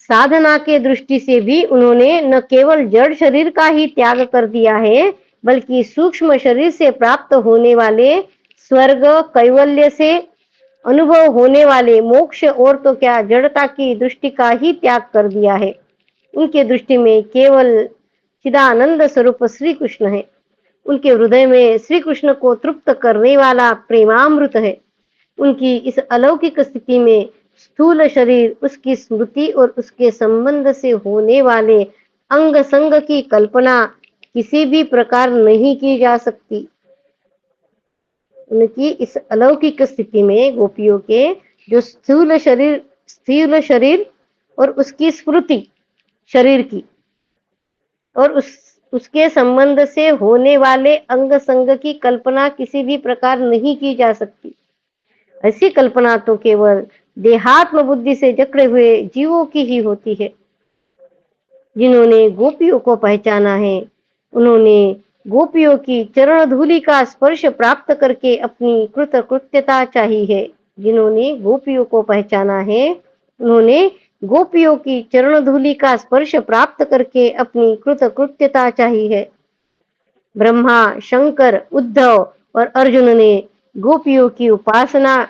S1: साधना के दृष्टि से भी उन्होंने न केवल जड़ शरीर का ही त्याग कर दिया है, बल्कि सूक्ष्म शरीर से प्राप्त होने वाले स्वर्ग, कैवल्य से अनुभव होने वाले मोक्ष और तो क्या जड़ता की दृष्टि का ही त्याग कर दिया है। उनके दृष्टि में केवल चिदानंद स्वरूप श्री कृष्ण है। उनके हृदय में श्री कृष्ण को तृप्त करने वाला प्रेमामृत है। उनकी इस अलौकिक स्थिति में स्थूल शरीर, उसकी स्मृति और उसके संबंध से होने वाले अंग संग की कल्पना किसी भी प्रकार नहीं की जा सकती। उनकी इस अलौकिक स्थिति में गोपियों के जो स्थूल शरीर और उसकी स्मृति शरीर की और उसके संबंध से होने वाले अंग संग की कल्पना किसी भी प्रकार नहीं की जा सकती। ऐसी कल्पना तो केवल देहात्म बुद्धि से जकड़े हुए जीवों की ही होती है। जिन्होंने गोपियों को पहचाना है, उन्होंने गोपियों की चरण धूलि का स्पर्श प्राप्त करके अपनी कृतकृत्यता चाही है। जिन्होंने गोपियों को पहचाना है, उन्होंने गोपियों की चरण धूलि का स्पर्श प्राप्त करके अपनी कृतकृत्यता चाही है। ब्रह्मा, शंकर, उद्धव और अर्जुन ने गोपियों की उपासना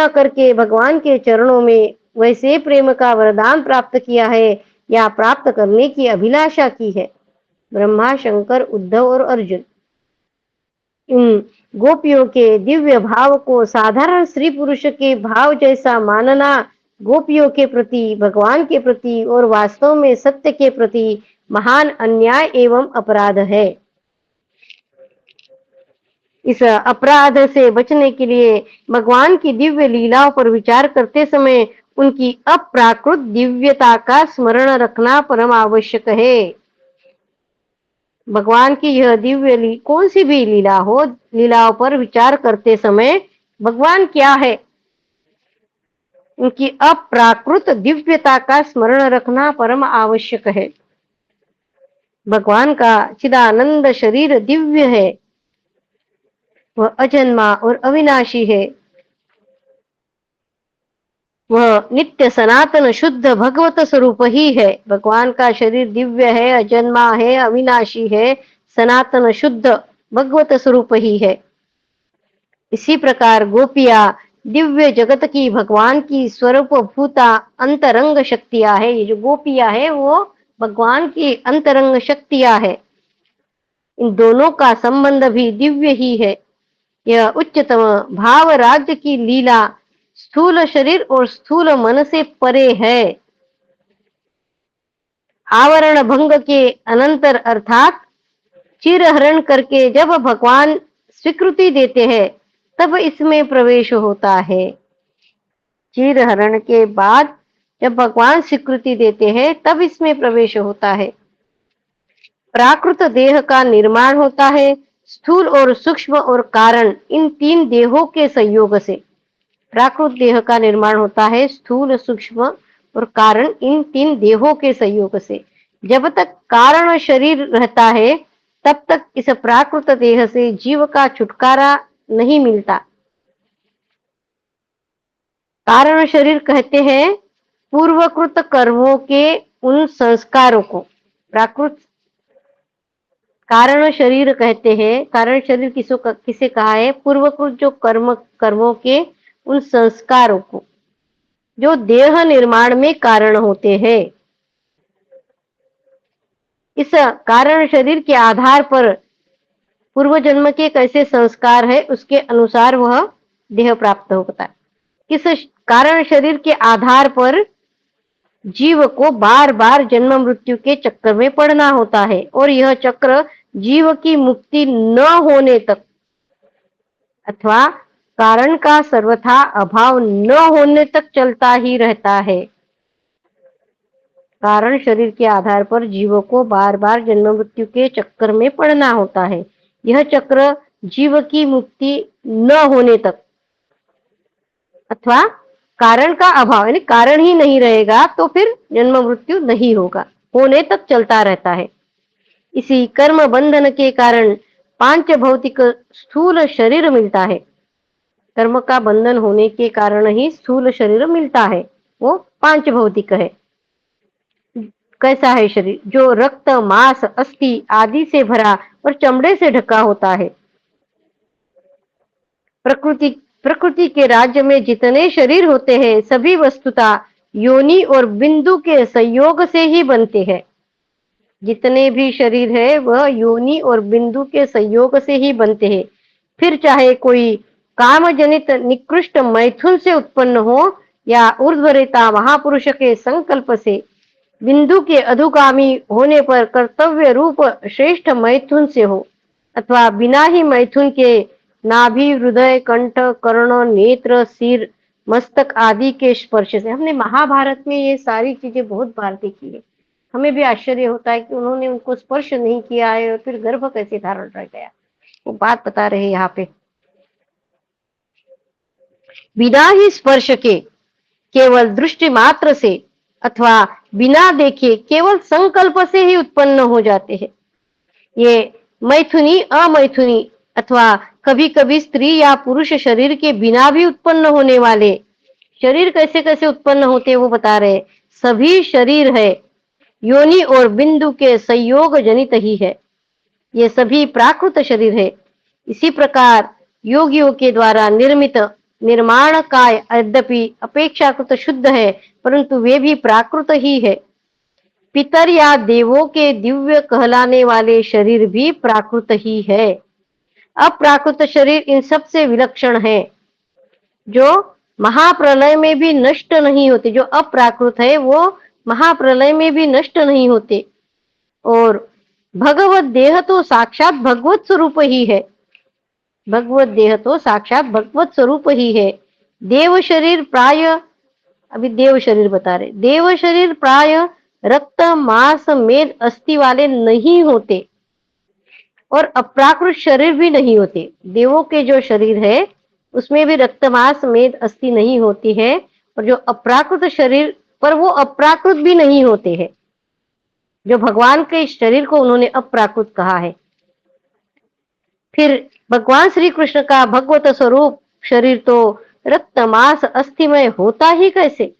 S1: करके भगवान के चरणों में वैसे प्रेम का वरदान प्राप्त किया है या प्राप्त करने की अभिलाषा की है। ब्रह्मा, शंकर, उद्धव और अर्जुन, इन गोपियों के दिव्य भाव को साधारण स्त्री पुरुष के भाव जैसा मानना गोपियों के प्रति, भगवान के प्रति और वास्तव में सत्य के प्रति महान अन्याय एवं अपराध है। इस अपराध से बचने के लिए भगवान की दिव्य लीलाओं पर विचार करते समय उनकी अप्राकृत दिव्यता का स्मरण रखना परम आवश्यक है। भगवान की यह दिव्य कौन सी भी लीला हो, लीलाओं पर विचार करते समय भगवान क्या है, उनकी अप्राकृत दिव्यता का स्मरण रखना परम आवश्यक है। भगवान का चिदानंद शरीर दिव्य है, वह अजन्मा और अविनाशी है। वह नित्य सनातन शुद्ध भगवत स्वरूप ही है। भगवान का शरीर दिव्य है, अजन्मा है, अविनाशी है, सनातन शुद्ध भगवत स्वरूप ही है। इसी प्रकार गोपियां दिव्य जगत की भगवान की स्वरूप भूता अंतरंग शक्तियां है। ये जो गोपियां है वो भगवान की अंतरंग शक्तियां है। इन दोनों का संबंध भी दिव्य ही है। यह उच्चतम भाव राज्य की लीला स्थूल शरीर और स्थूल मन से परे है। आवरण भंग के अनंतर अर्थात चिरहरण करके जब भगवान स्वीकृति देते हैं तब इसमें प्रवेश होता है। चिरहरण के बाद जब भगवान स्वीकृति देते हैं तब इसमें प्रवेश होता है। प्राकृत देह का निर्माण होता है स्थूल और सूक्ष्म और कारण, इन तीन देहों के संयोग से प्राकृत देह का निर्माण होता है स्थूल, सूक्ष्म और कारण इन तीन देहों के संयोग से। जब तक कारण शरीर रहता है तब तक इस प्राकृत देह से जीव का छुटकारा नहीं मिलता। कारण शरीर कहते हैं पूर्वकृत कर्मों के उन संस्कारों को। प्राकृत कारण शरीर कहते हैं, कारण शरीर किसे कहा है? पूर्वकृत जो कर्मों के उन संस्कारों को जो देह निर्माण में कारण होते हैं। इस कारण शरीर के आधार पर पूर्व जन्म के कैसे संस्कार है उसके अनुसार वह देह प्राप्त होता है। किस कारण शरीर के आधार पर जीव को बार बार जन्म मृत्यु के चक्कर में पड़ना होता है और यह चक्र जीव की मुक्ति न होने तक अथवा कारण का सर्वथा अभाव न होने तक चलता ही रहता है। कारण शरीर के आधार पर जीवों को बार बार जन्म मृत्यु के चक्कर में पड़ना होता है। यह चक्र जीव की मुक्ति न होने तक अथवा कारण का अभाव यानी कारण ही नहीं रहेगा तो फिर जन्म मृत्यु नहीं होगा, होने तक चलता रहता है। इसी कर्म बंधन के कारण पांच भौतिक स्थूल शरीर मिलता है। कर्म का बंधन होने के कारण ही स्थूल शरीर मिलता है, वो पांच भौतिक है। कैसा है शरीर? जो रक्त मांस अस्थि आदि से भरा और चमड़े से ढका होता है। प्रकृति के राज्य में जितने शरीर होते हैं सभी वस्तुतः योनि और बिंदु के संयोग से ही बनते हैं। जितने भी शरीर है वह योनि और बिंदु के संयोग से ही बनते हैं। फिर चाहे कोई काम जनित निकृष्ट मैथुन से उत्पन्न हो या ऊर्ध्वरेता महापुरुष के संकल्प से, बिंदु के अधोगामी होने पर कर्तव्य रूप श्रेष्ठ मैथुन से हो अथवा बिना ही मैथुन के नाभि हृदय कंठ कर्ण नेत्र सिर मस्तक आदि के स्पर्श से। हमने महाभारत में ये सारी चीजें बहुत बार देखी है। हमें भी आश्चर्य होता है कि उन्होंने उनको स्पर्श नहीं किया है और फिर गर्भ कैसे धारण रह गया, वो बात बता रहे हैं यहाँ पे। बिना ही स्पर्श के केवल दृष्टि मात्र से अथवा बिना देखे केवल संकल्प से ही उत्पन्न हो जाते हैं। ये मैथुनी अमैथुनी अथवा कभी कभी स्त्री या पुरुष शरीर के बिना भी उत्पन्न होने वाले शरीर कैसे कैसे उत्पन्न होते हैं वो बता रहे। सभी शरीर है योनि और बिंदु के संयोग जनित ही है। ये सभी प्राकृत शरीर है। इसी प्रकार योगियों के द्वारा निर्मित निर्माण काय यद्यपि अपेक्षाकृत शुद्ध है परंतु वे भी प्राकृत ही है। पितर या देवों के दिव्य कहलाने वाले शरीर भी प्राकृत ही है। अप्राकृत शरीर इन सब से विलक्षण है, जो महाप्रलय में भी नष्ट नहीं होते। जो अप्राकृत है वो महाप्रलय में भी नष्ट नहीं होते। और भगवत देह तो साक्षात भगवत स्वरूप ही है। भगवत देह तो साक्षात भगवत स्वरूप ही है। देव शरीर प्राय, अभी देव शरीर बता रहे, देव शरीर प्राय रक्त मांस मेद अस्थि वाले नहीं होते और अप्राकृत शरीर भी नहीं होते। देवों के जो शरीर है उसमें भी रक्त मांस मेद अस्थि नहीं होती है और जो अप्राकृत शरीर पर वो अप्राकृत भी नहीं होते हैं। जो भगवान के शरीर को उन्होंने अप्राकृत कहा है। फिर भगवान श्री कृष्ण का भगवत स्वरूप शरीर तो रक्त मांस अस्थिमय होता ही कैसे?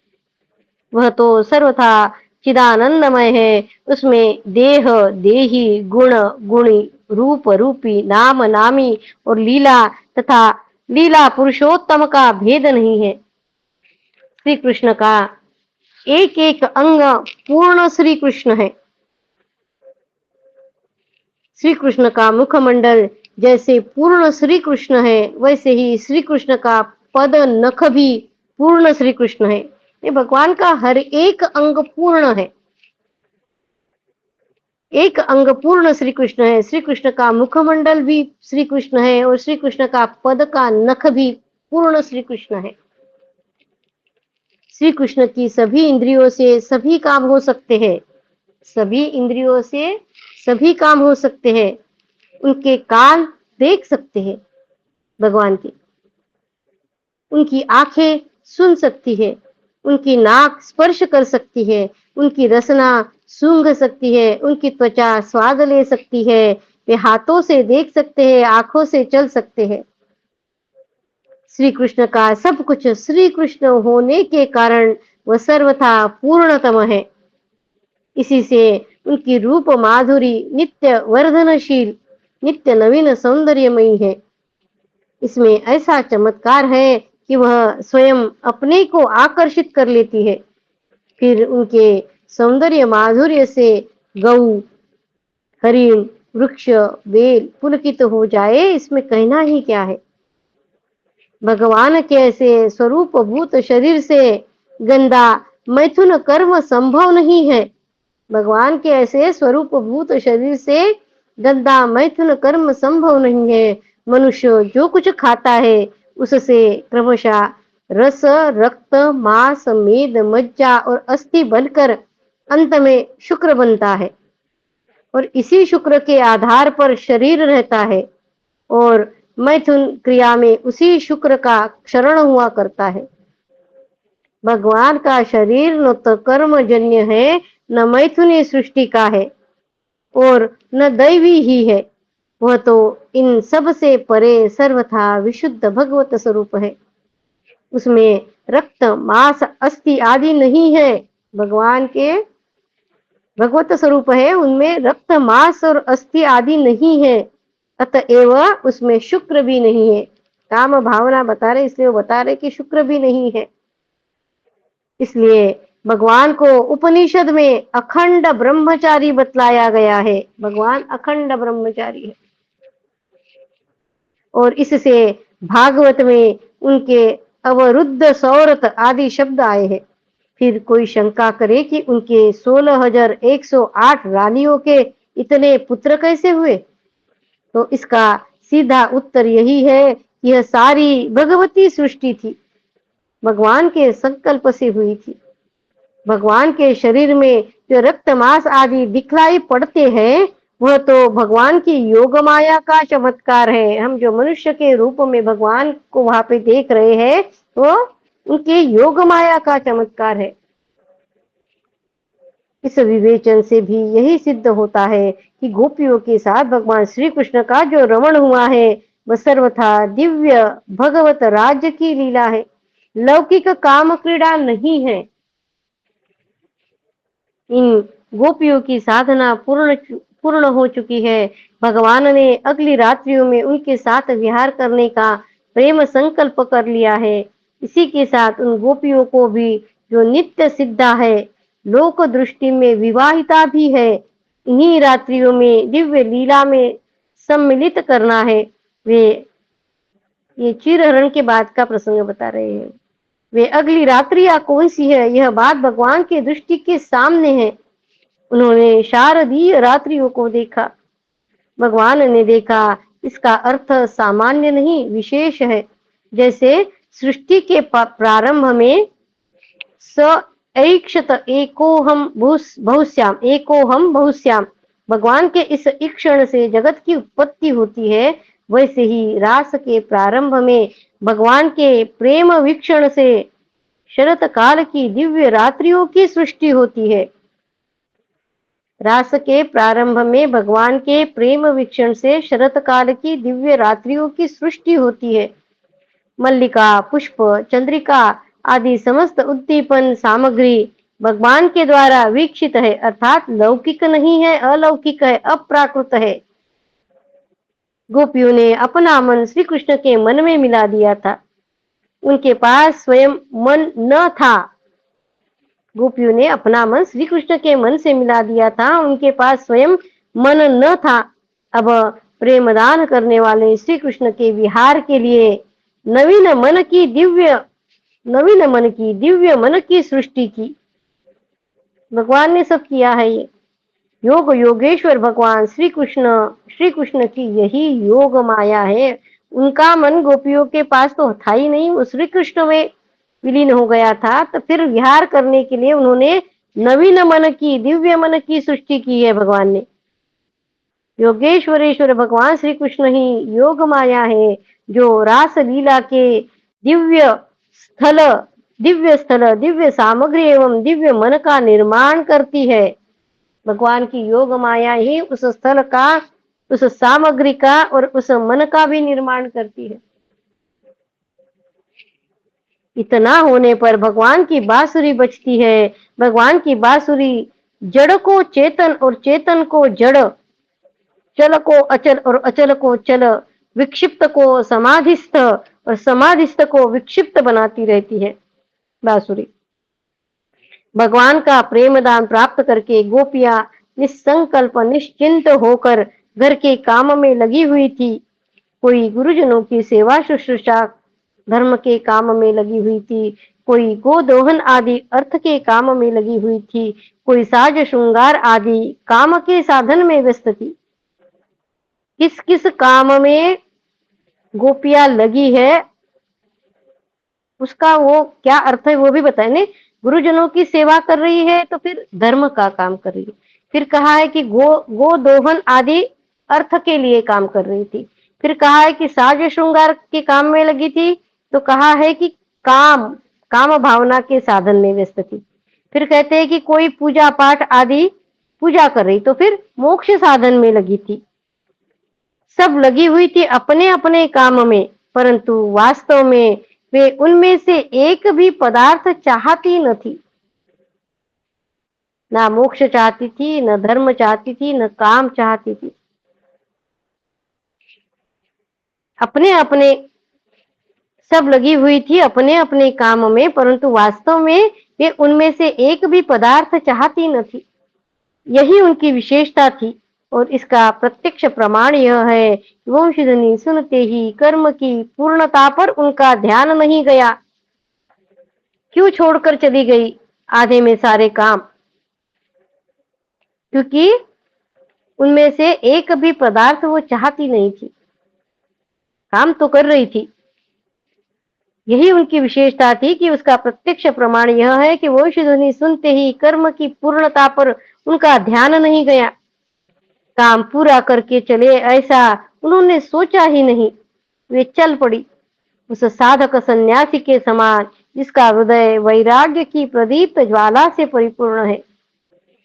S1: वह तो सर्वथा चिदानंदमय है। उसमें देह देही गुण गुणी रूप रूपी नाम नामी और लीला तथा लीला पुरुषोत्तम का भेद नहीं है। श्री कृष्ण का एक एक अंग पूर्ण श्री कृष्ण है। श्री कृष्ण का मुखमंडल जैसे पूर्ण श्री कृष्ण है वैसे ही श्री कृष्ण का पद नख भी पूर्ण श्री कृष्ण है। ये भगवान का हर एक अंग पूर्ण है। एक अंग पूर्ण श्री कृष्ण है। श्री कृष्ण का मुखमंडल भी श्री कृष्ण है और श्री कृष्ण का पद का नख भी पूर्ण श्री कृष्ण है। श्री कृष्ण की सभी इंद्रियों से सभी काम हो सकते हैं। सभी इंद्रियों से सभी काम हो सकते हैं। उनके कान देख सकते हैं भगवान की, उनकी आंखें सुन सकती है, उनकी नाक स्पर्श कर सकती है, उनकी रसना सूंघ सकती है, उनकी त्वचा स्वाद ले सकती है, वे हाथों से देख सकते हैं, आंखों से चल सकते हैं। श्री कृष्ण का सब कुछ श्री कृष्ण होने के कारण वह सर्वथा पूर्णतम है। इसी से उनकी रूप माधुरी नित्य वर्धनशील, नित्य नवीन सौंदर्यमयी है। इसमें ऐसा चमत्कार है कि वह स्वयं अपने को आकर्षित कर लेती है। फिर उनके सौंदर्य माधुर्य से गऊ, हरिण, वृक्ष, बेल पुलकित हो जाए, इसमें कहना ही क्या है। भगवान के ऐसे स्वरूप भूत शरीर से गंदा मैथुन कर्म संभव नहीं है। भगवान के ऐसे स्वरूप भूत शरीर से गंदा मैथुन कर्म संभव नहीं है। मनुष्य जो कुछ खाता है उससे क्रमशः रस, रक्त, मांस, मेद, मज्जा और अस्थि बनकर अंत में शुक्र बनता है और इसी शुक्र के आधार पर शरीर रहता है और मैथुन क्रिया में उसी शुक्र का क्षरण हुआ करता है। भगवान का शरीर न तो कर्मजन्य है, न मैथुनी सृष्टि का है और न दैवी ही है। वह तो इन सब से परे सर्वथा विशुद्ध भगवत स्वरूप है। उसमें रक्त, मांस, अस्थि आदि नहीं है। भगवान के भगवत स्वरूप है, उनमें रक्त, मांस और अस्थि आदि नहीं है। अतएव उसमें शुक्र भी नहीं है। काम भावना बता रहे, इसलिए वो बता रहे कि शुक्र भी नहीं है। इसलिए भगवान को उपनिषद में अखंड ब्रह्मचारी बतलाया गया है। भगवान अखंड ब्रह्मचारी है और इससे भागवत में उनके अवरुद्ध सौरत आदि शब्द आए हैं। फिर कोई शंका करे कि उनके 16,108 रानियों के इतने पुत्र कैसे हुए, तो इसका सीधा उत्तर यही है कि यह सारी भगवती सृष्टि थी, भगवान के संकल्प से हुई थी। भगवान के शरीर में जो रक्त, मांस आदि दिखलाई पड़ते हैं वह तो भगवान की योग माया का चमत्कार है। हम जो मनुष्य के रूप में भगवान को वहां पे देख रहे हैं वो उनके योग माया का चमत्कार है। इस विवेचन से भी यही सिद्ध होता है कि गोपियों के साथ भगवान श्री कृष्ण का जो रमण हुआ है वह सर्वथा दिव्य भगवत राज्य की लीला है, लौकिक काम क्रीड़ा नहीं है। इन गोपियों की साधना पूर्ण हो चुकी है। भगवान ने अगली रात्रियों में उनके साथ विहार करने का प्रेम संकल्प कर लिया है। इसी के साथ उन गोपियों को भी जो नित्य सिद्धा है, लोक दृष्टि में विवाहिता भी है, इन्हीं रात्रियों में दिव्य लीला में सम्मिलित करना है। वे ये चीरहरण के बाद का प्रसंग बता रहे हैं। वे अगली रात्रियां कौन सी है, यह बात भगवान की दृष्टि के सामने है। उन्होंने शारदीय रात्रियों को देखा। भगवान ने देखा, इसका अर्थ सामान्य नहीं विशेष है। जैसे सृष्टि के प्रारंभ में स ऐक्षत एकोहम बहुश्याम, एकोहम बहुश्याम, भगवान के इस ईक्षण से जगत की उत्पत्ति होती है। वैसे ही रास के प्रारंभ में भगवान के प्रेम वीक्षण से शरत काल की दिव्य रात्रियों की सृष्टि होती है। रास के प्रारंभ में भगवान के प्रेम वीक्षण से शरत काल की दिव्य रात्रियों की सृष्टि होती है। मल्लिका, पुष्प, चंद्रिका आदि समस्त उद्दीपन सामग्री भगवान के द्वारा वीक्षित है, अर्थात लौकिक नहीं है, अलौकिक है, अप्राकृत है। गोपियों ने अपना मन श्री कृष्ण के मन में मिला दिया था। उनके पास स्वयं मन न था। गोपियों ने अपना मन श्री कृष्ण के मन से मिला दिया था, उनके पास स्वयं मन न था। अब प्रेमदान करने वाले श्री कृष्ण के विहार के लिए नवीन मन की दिव्य मन की सृष्टि की। भगवान ने सब किया है। ये योगेश्वर भगवान श्री कृष्ण की यही योग माया है। उनका मन गोपियों के पास तो था ही नहीं, वो श्री कृष्ण में विलीन हो गया था। तो फिर विहार करने के लिए उन्होंने नवीन मन की, दिव्य मन की सृष्टि की है भगवान ने। योगेश्वरेश्वर भगवान श्री कृष्ण ही योग माया है, जो रास लीला के दिव्य स्थल दिव्य स्थल, दिव्य सामग्री एवं दिव्य मन का निर्माण करती है। भगवान की योग माया ही उस स्थल का, उस सामग्री का और उस मन का भी निर्माण करती है। इतना होने पर भगवान की बांसुरी बजती है। भगवान की बांसुरी जड़ को चेतन और चेतन को जड़, चल को अचल और अचल को चल, विक्षिप्त को समाधिस्थ और समाधिस्थ को विक्षिप्त बनाती रहती है बांसुरी। भगवान का प्रेम दान प्राप्त करके गोपियां निसंकल्प निश्चिंत होकर घर के काम में लगी हुई थी। कोई गुरुजनों की सेवा शुश्रूषा धर्म के काम में लगी हुई थी, कोई गोदोहन आदि अर्थ के काम में लगी हुई थी, कोई साज श्रृंगार आदि काम के साधन में व्यस्त थी। किस किस काम में गोपियां लगी है उसका वो क्या अर्थ है वो भी बताए ने। गुरुजनों की सेवा कर रही है तो फिर धर्म का काम कर रही है। फिर कहा है कि गो दोहन आदि अर्थ के लिए काम कर रही थी। फिर कहा है कि साज श्रृंगार के काम में लगी थी, तो कहा है कि काम भावना के साधन में व्यस्त थी। फिर कहते हैं कि कोई पूजा पाठ आदि पूजा कर रही, तो फिर मोक्ष साधन में लगी थी। सब लगी हुई थी अपने अपने काम में, परंतु वास्तव में वे उनमें से एक भी पदार्थ चाहती न थी। ना मोक्ष चाहती थी, न धर्म चाहती थी, न काम चाहती थी। अपने अपने सब लगी हुई थी अपने अपने काम में, परंतु वास्तव में वे उनमें से एक भी पदार्थ चाहती न थी। यही उनकी विशेषता थी। और इसका प्रत्यक्ष प्रमाण यह है कि वंशीधनी सुनते ही कर्म की पूर्णता पर उनका ध्यान नहीं गया। क्यों छोड़कर चली गई आधे में सारे काम? क्योंकि उनमें से एक भी पदार्थ वो चाहती नहीं थी, काम तो कर रही थी। यही उनकी विशेषता थी कि उसका प्रत्यक्ष प्रमाण यह है कि वंशीध्वनि सुनते ही कर्म की पूर्णता पर उनका ध्यान नहीं गया। काम पूरा करके चले ऐसा उन्होंने सोचा ही नहीं। वे चल पड़ी उस साधक सन्यासी के समान जिसका हृदय वैराग्य की प्रदीप्त ज्वाला से परिपूर्ण है।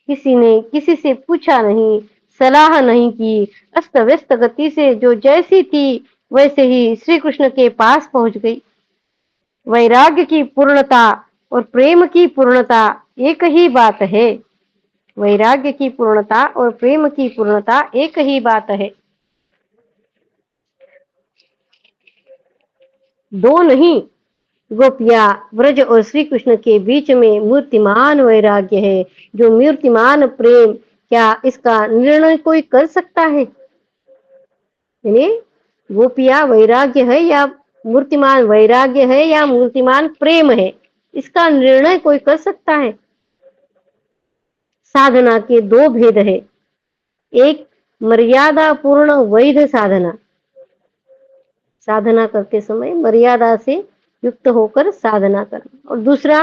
S1: किसी ने किसी से पूछा नहीं, सलाह नहीं की, अस्त व्यस्त गति से जो जैसी थी वैसे ही श्री कृष्ण के पास पहुंच गई। वैराग्य की पूर्णता और प्रेम की पूर्णता एक ही बात है। वैराग्य की पूर्णता और प्रेम की पूर्णता एक ही बात है, दो नहीं। गोपिया ब्रज और श्री कृष्ण के बीच में मूर्तिमान वैराग्य है। जो मूर्तिमान प्रेम, क्या इसका निर्णय कोई कर सकता है? यानी गोपिया वैराग्य है या मूर्तिमान वैराग्य है या मूर्तिमान प्रेम है, इसका निर्णय कोई कर सकता है? साधना के दो भेद है। एक मर्यादा पूर्ण वैध साधना, साधना करते समय मर्यादा से युक्त होकर साधना करना, और दूसरा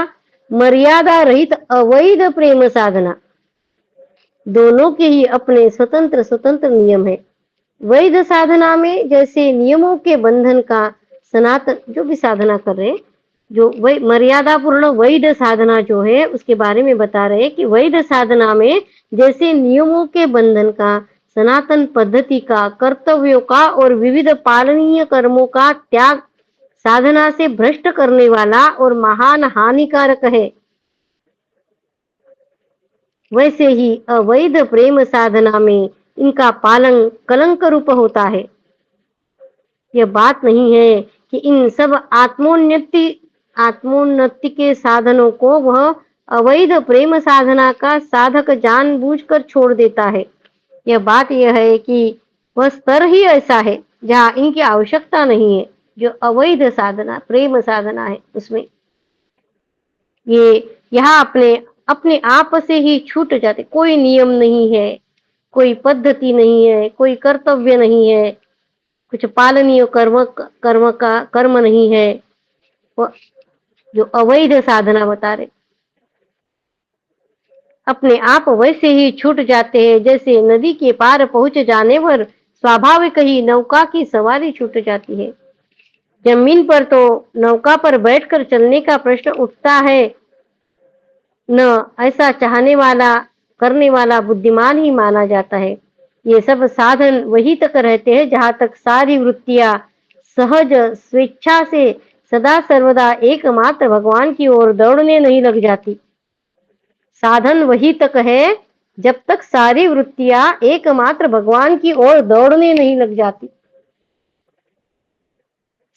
S1: मर्यादा रहित अवैध प्रेम साधना। दोनों के ही अपने स्वतंत्र स्वतंत्र नियम है। वैध साधना में जैसे नियमों के बंधन का सनातन, जो भी साधना कर रहे हैं, जो मर्यादा पूर्ण वैध साधना जो है उसके बारे में बता रहे हैं कि वैध साधना में जैसे नियमों के बंधन का, सनातन पद्धति का, कर्तव्यों का और विविध पालनीय कर्मों का त्याग साधना से भ्रष्ट करने वाला और महान हानिकारक है, वैसे ही अवैध प्रेम साधना में इनका पालन कलंक रूप होता है। यह बात नहीं है कि इन सब आत्मोन्नति के साधनों को वह अवैध प्रेम साधना का साधक जानबूझकर छोड़ देता है। यह बात यह है कि वह स्तर ही ऐसा है जहाँ इनकी आवश्यकता नहीं है। जो अवैध साधना प्रेम साधना है उसमें ये यहाँ अपने अपने आप से ही छूट जाते। कोई नियम नहीं है, कोई पद्धति नहीं है, कोई कर्तव्य नहीं है, कुछ पालनीय कर्म नहीं है। वो जो अवैध साधना बता रहे, अपने आप वैसे ही छूट जाते हैं जैसे नदी के पार पहुंच जाने पर स्वाभाविक ही नौका की सवारी छूट जाती है। जमीन पर तो नौका पर बैठकर चलने का प्रश्न उठता है न। ऐसा चाहने वाला करने वाला बुद्धिमान ही माना जाता है। ये सब साधन वही तक रहते हैं जहां तक सारी वृत्तियां सहज स्वेच्छा से सदा सर्वदा एकमात्र भगवान की ओर दौड़ने नहीं लग जाती। साधन वही तक है जब तक सारी वृत्तियां एकमात्र भगवान की ओर दौड़ने नहीं लग जाती।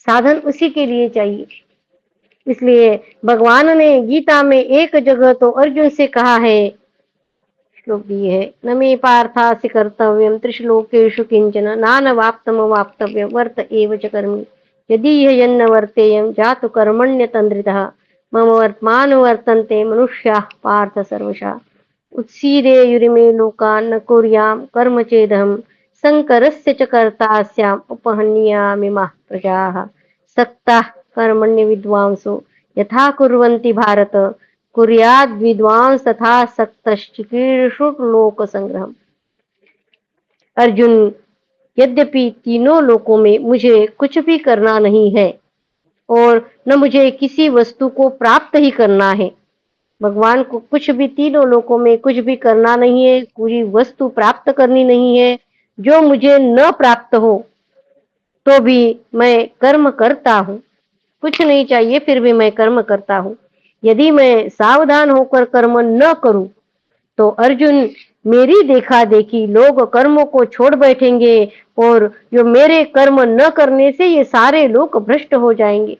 S1: साधन उसी के लिए चाहिए। इसलिए भगवान ने गीता में एक जगह तो अर्जुन से कहा है, श्लोक भी है, न मे पार्थास्य कर्तव्यम त्रिश्लोकेषु किंचन नानवाप्तम वाप्तव्यम वर्त एव च कर्मणि यदि यन्न वर्तेयं जातु कर्मण्यतन्द्रितः मम वर्तमान वर्तन्ते मनुष्याः पार्थ सर्वशः उत्सीदेयुरिमे लोकान् न कुर्याम् कर्म चेदहम् संकरस्य च कर्ता स्याम् उपहन्यामिमः प्रजाः सक्ताः कर्मण्य विद्वांसो यथा कुर्वन्ति भारत कुर्याद् विद्वांस तथा सक्तश्चिकीर्षुर् लोक संग्रहम्। अर्जुन, यद्यपि तीनों लोकों में मुझे कुछ भी करना नहीं है और न मुझे किसी वस्तु को प्राप्त ही करना है। भगवान को कुछ भी तीनों लोकों में कुछ भी करना नहीं है, कोई वस्तु प्राप्त करनी नहीं है जो मुझे न प्राप्त हो, तो भी मैं कर्म करता हूँ। कुछ नहीं चाहिए फिर भी मैं कर्म करता हूँ। यदि मैं सावधान होकर कर्म न करूं तो अर्जुन, मेरी देखा देखी लोग कर्मों को छोड़ बैठेंगे और जो मेरे कर्म न करने से ये सारे लोग भ्रष्ट हो जाएंगे।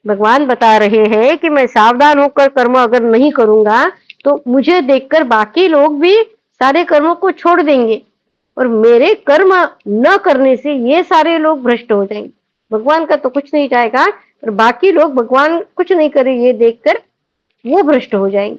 S1: भगवान बता रहे हैं कि मैं सावधान होकर कर्म अगर नहीं करूंगा तो मुझे देखकर बाकी लोग भी सारे कर्मों को छोड़ देंगे और मेरे कर्म न करने से ये सारे लोग भ्रष्ट हो जाएंगे। भगवान का तो कुछ नहीं जाएगा और बाकी लोग भगवान कुछ नहीं करे ये देखकर वो भ्रष्ट हो जाएंगे।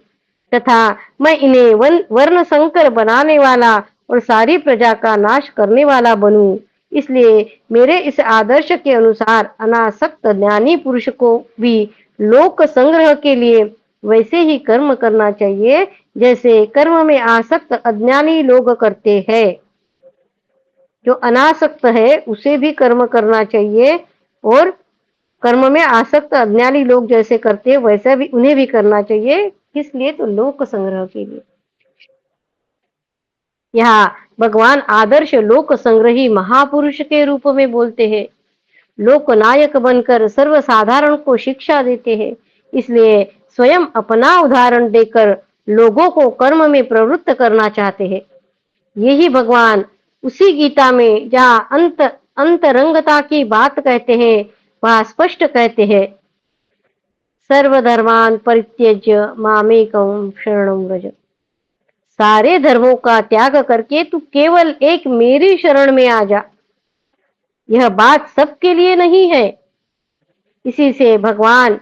S1: तथा मैं इन्हें वर्ण संकर बनाने वाला और सारी प्रजा का नाश करने वाला बनूं। इसलिए मेरे इस आदर्श के अनुसार अनासक्त ज्ञानी पुरुष को भी लोक संग्रह के लिए वैसे ही कर्म करना चाहिए जैसे कर्म में आसक्त अज्ञानी लोग करते हैं। जो अनासक्त है उसे भी कर्म करना चाहिए और कर्म में आसक्त अज्ञानी लोग जैसे करते हैं वैसा भी उन्हें भी करना चाहिए। किस लिए? तो लोक संग्रह के लिए। यहाँ भगवान आदर्श लोक संग्रही महापुरुष के रूप में बोलते हैं। लोक नायक बनकर सर्वसाधारण को शिक्षा देते हैं। इसलिए स्वयं अपना उदाहरण देकर लोगों को कर्म में प्रवृत्त करना चाहते हैं। यही भगवान उसी गीता में जहाँ अंतरंगता की बात कहते हैं वह स्पष्ट कहते हैं, सर्वधर्मान परित्यज्य मामेकं शरणं व्रज। सारे धर्मों का त्याग करके तू केवल एक मेरी शरण में आ जा। यह बात सबके लिए नहीं है। इसी से भगवान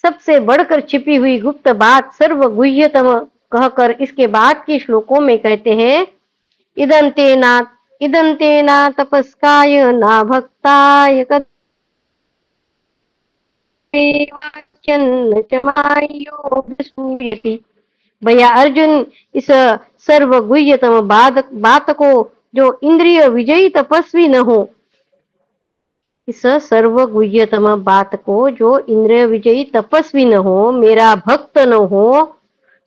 S1: सबसे बढ़कर छिपी हुई गुप्त बात सर्वगुह्यतम कहकर इसके बाद के श्लोकों में कहते हैं, इदं तेना तपस्काय ना भक्ताय कदेवाच्यन्न च मायोऽभ्यसूयति। भैया अर्जुन, इस सर्वगुह्यतम बात को जो इंद्रिय विजयी तपस्वी न हो, इस सर्वगुह्यतम बात को जो इंद्रिय विजयी तपस्वी न हो, मेरा भक्त न हो,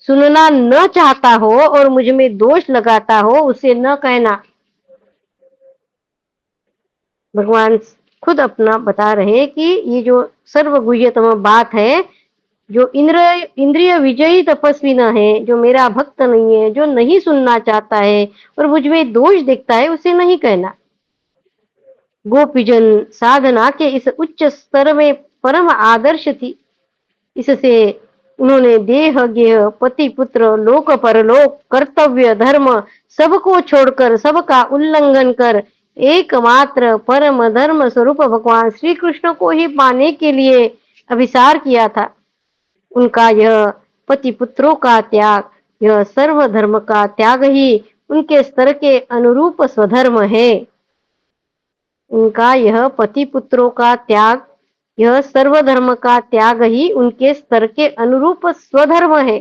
S1: सुनना न चाहता हो और मुझ में दोष लगाता हो, उसे न कहना। भगवान खुद अपना बता रहे हैं कि ये जो सर्वगुह्यतम बात है, जो इंद्रिय विजयी तपस्वी न है, जो मेरा भक्त नहीं है, जो नहीं सुनना चाहता है और मुझ में दोष देखता है, उसे नहीं कहना। गोपीजन साधना के इस उच्च स्तर में परम आदर्श थी। इससे उन्होंने देह गेह पति पुत्र लोक परलोक कर्तव्य धर्म सबको छोड़कर सबका उल्लंघन कर एकमात्र परम धर्म स्वरूप भगवान श्री कृष्ण को ही पाने के लिए अभिसार किया था। उनका यह पति पुत्रों का त्याग, यह सर्व धर्म का त्याग ही उनके स्तर के अनुरूप स्वधर्म है। उनका यह पति पुत्रों का त्याग, यह सर्वधर्म का त्याग ही उनके स्तर के अनुरूप स्वधर्म है,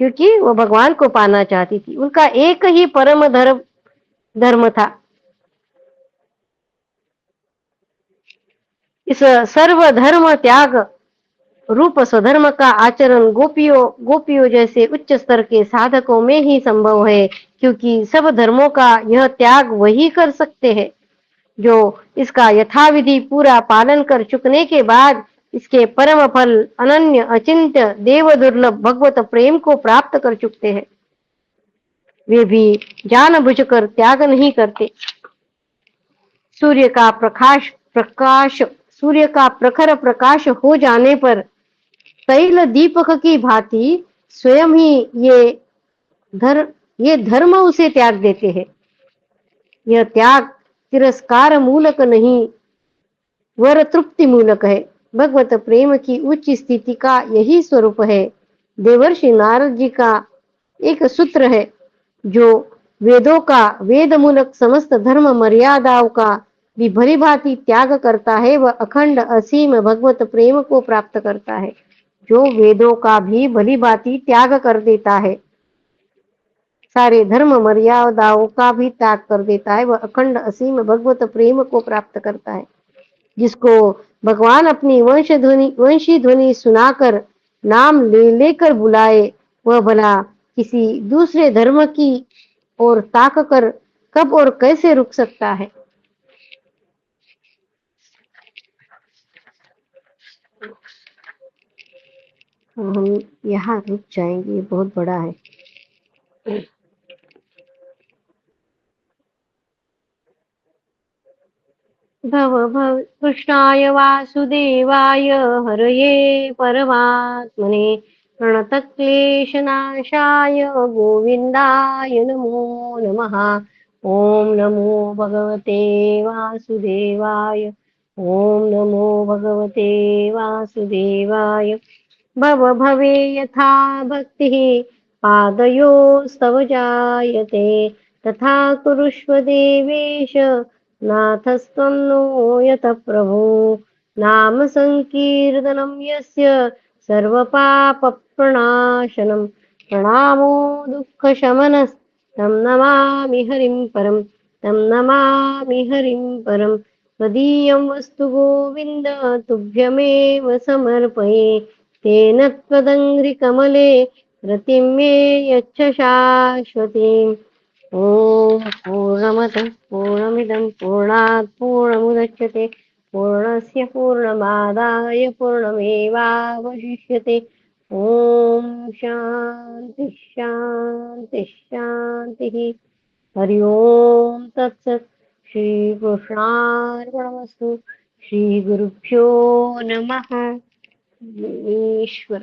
S1: क्योंकि वो भगवान को पाना चाहती थी। उनका एक ही परम धर्म था। इस सर्वधर्म त्याग रूप स्वधर्म का आचरण गोपियों जैसे उच्च स्तर के साधकों में ही संभव है, क्योंकि सब धर्मों का यह त्याग वही कर सकते हैं जो इसका यथाविधि पूरा पालन कर चुकने के बाद इसके परम फल अनन्य अचिंत्य देव दुर्लभ भगवत प्रेम को प्राप्त कर चुकते हैं। वे भी जानबूझकर त्याग नहीं करते। सूर्य का प्रकाश सूर्य का प्रखर प्रकाश हो जाने पर तैल दीपक की भांति स्वयं ही ये धर्म उसे त्याग देते हैं। यह त्याग तिरस्कार मूलक नहीं, वर तृप्ति मूलक है। भगवत प्रेम की उच्च स्थिति का यही स्वरूप है। देवर्षि नारद जी का एक सूत्र है जो वेदों का वेद मूलक समस्त धर्म मर्यादाओं का भी भली भांति त्याग करता है, वह अखंड असीम भगवत प्रेम को प्राप्त करता है। जो वेदों का भी भली भांति त्याग कर देता है, सारे धर्म मर्यादाओं का भी त्याग कर देता है, वह अखंड असीम भगवत प्रेम को प्राप्त करता है। जिसको भगवान अपनी वंशी ध्वनि सुनाकर नाम ले लेकर बुलाए, वह भला किसी दूसरे धर्म की ओर ताक कर कब और कैसे रुक सकता है। हम यहाँ रुक जाएंगे, ये बहुत बड़ा है। भव कृष्णाय वासुदेवाय हरये परमात्मने प्रणतक्लेशनाशाय गोविन्दाय नमो नमः। ॐ नमो भगवते वासुदेवाय। ॐ नमो भगवते वासुदेवाय। भव भवे यथा भक्तिः पादयोस्तव जायते, तथा कुरुष्व देवेश नाथस्त्वं नो यतः प्रभो। नाम संकीर्तनं यस्य सर्वपापप्रणाशनं, प्रणामो दुःखशमनस्तं नमामि हरिं परं। तं नमामि हरिं परं। त्वदीयं वस्तु गोविन्द तुभ्यमेव समर्पये। तेन त्वदङ्घ्रिकमले रतिं मे यच्छ शाश्वतीम्। ॐ पूर्णमदः पूर्णमिदं पूर्णात् पूर्णमुदच्यते, पूर्णस्य पूर्णमादाय पूर्णमेवावशिष्यते। ॐ शान्ति शान्ति शान्तिः। हरि ओम तत्सत्। श्रीकृष्णार्पणमस्तु। श्रीगुरुभ्यो नमः। ईश्वर